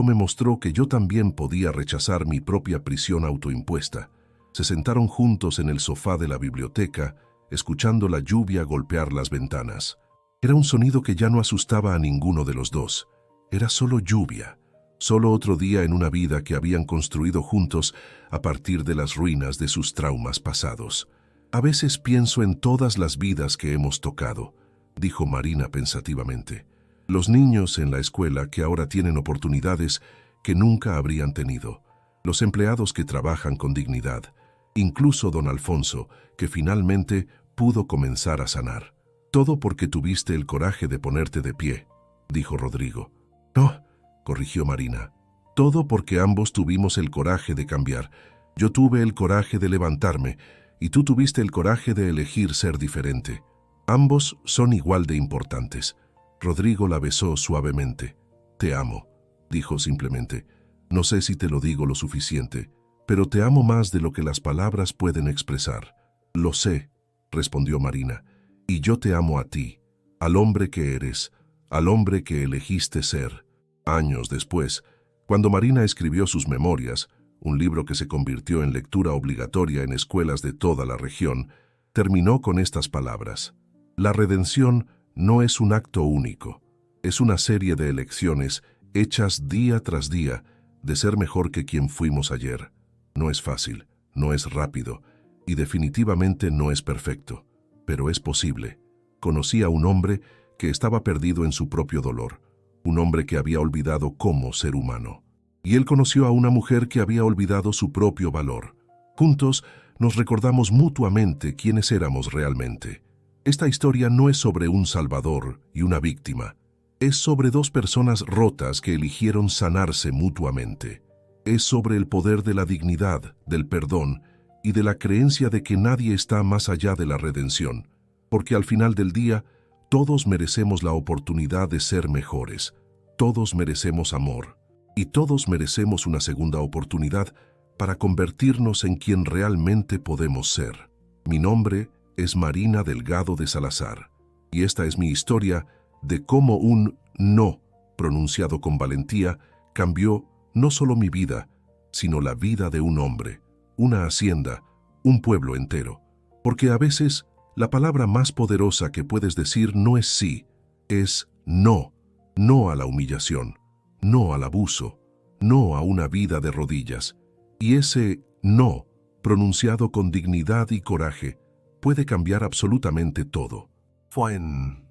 me mostró que yo también podía rechazar mi propia prisión autoimpuesta». Se sentaron juntos en el sofá de la biblioteca, escuchando la lluvia golpear las ventanas. Era un sonido que ya no asustaba a ninguno de los dos. Era solo lluvia, solo otro día en una vida que habían construido juntos a partir de las ruinas de sus traumas pasados. «A veces pienso en todas las vidas que hemos tocado», dijo Marina pensativamente. «Los niños en la escuela que ahora tienen oportunidades que nunca habrían tenido. Los empleados que trabajan con dignidad. Incluso don Alfonso, que finalmente pudo comenzar a sanar. Todo porque tuviste el coraje de ponerte de pie», dijo Rodrigo. «No», corrigió Marina. «Todo porque ambos tuvimos el coraje de cambiar. Yo tuve el coraje de levantarme y tú tuviste el coraje de elegir ser diferente. Ambos son igual de importantes». Rodrigo la besó suavemente. «Te amo», dijo simplemente. «No sé si te lo digo lo suficiente, pero te amo más de lo que las palabras pueden expresar». «Lo sé», respondió Marina, «y yo te amo a ti, al hombre que eres, al hombre que elegiste ser». Años después, cuando Marina escribió sus memorias, un libro que se convirtió en lectura obligatoria en escuelas de toda la región, terminó con estas palabras: «La redención no es un acto único, es una serie de elecciones hechas día tras día de ser mejor que quien fuimos ayer. No es fácil, no es rápido y definitivamente no es perfecto, pero es posible». Conocí a un hombre que estaba perdido en su propio dolor, un hombre que había olvidado cómo ser humano. y él conoció a una mujer que había olvidado su propio valor. Juntos nos recordamos mutuamente quiénes éramos realmente. Esta historia no es sobre un salvador y una víctima. Es sobre dos personas rotas que eligieron sanarse mutuamente. Es sobre el poder de la dignidad, del perdón y de la creencia de que nadie está más allá de la redención, porque al final del día, todos merecemos la oportunidad de ser mejores, todos merecemos amor y todos merecemos una segunda oportunidad para convertirnos en quien realmente podemos ser. Mi nombre es Marina Delgado de Salazar y esta es mi historia de cómo un no pronunciado con valentía cambió no solo mi vida, sino la vida de un hombre, una hacienda, un pueblo entero. Porque a veces la palabra más poderosa que puedes decir no es sí, es no. No a la humillación, no al abuso, no a una vida de rodillas. Y ese no, pronunciado con dignidad y coraje, puede cambiar absolutamente todo. Fue en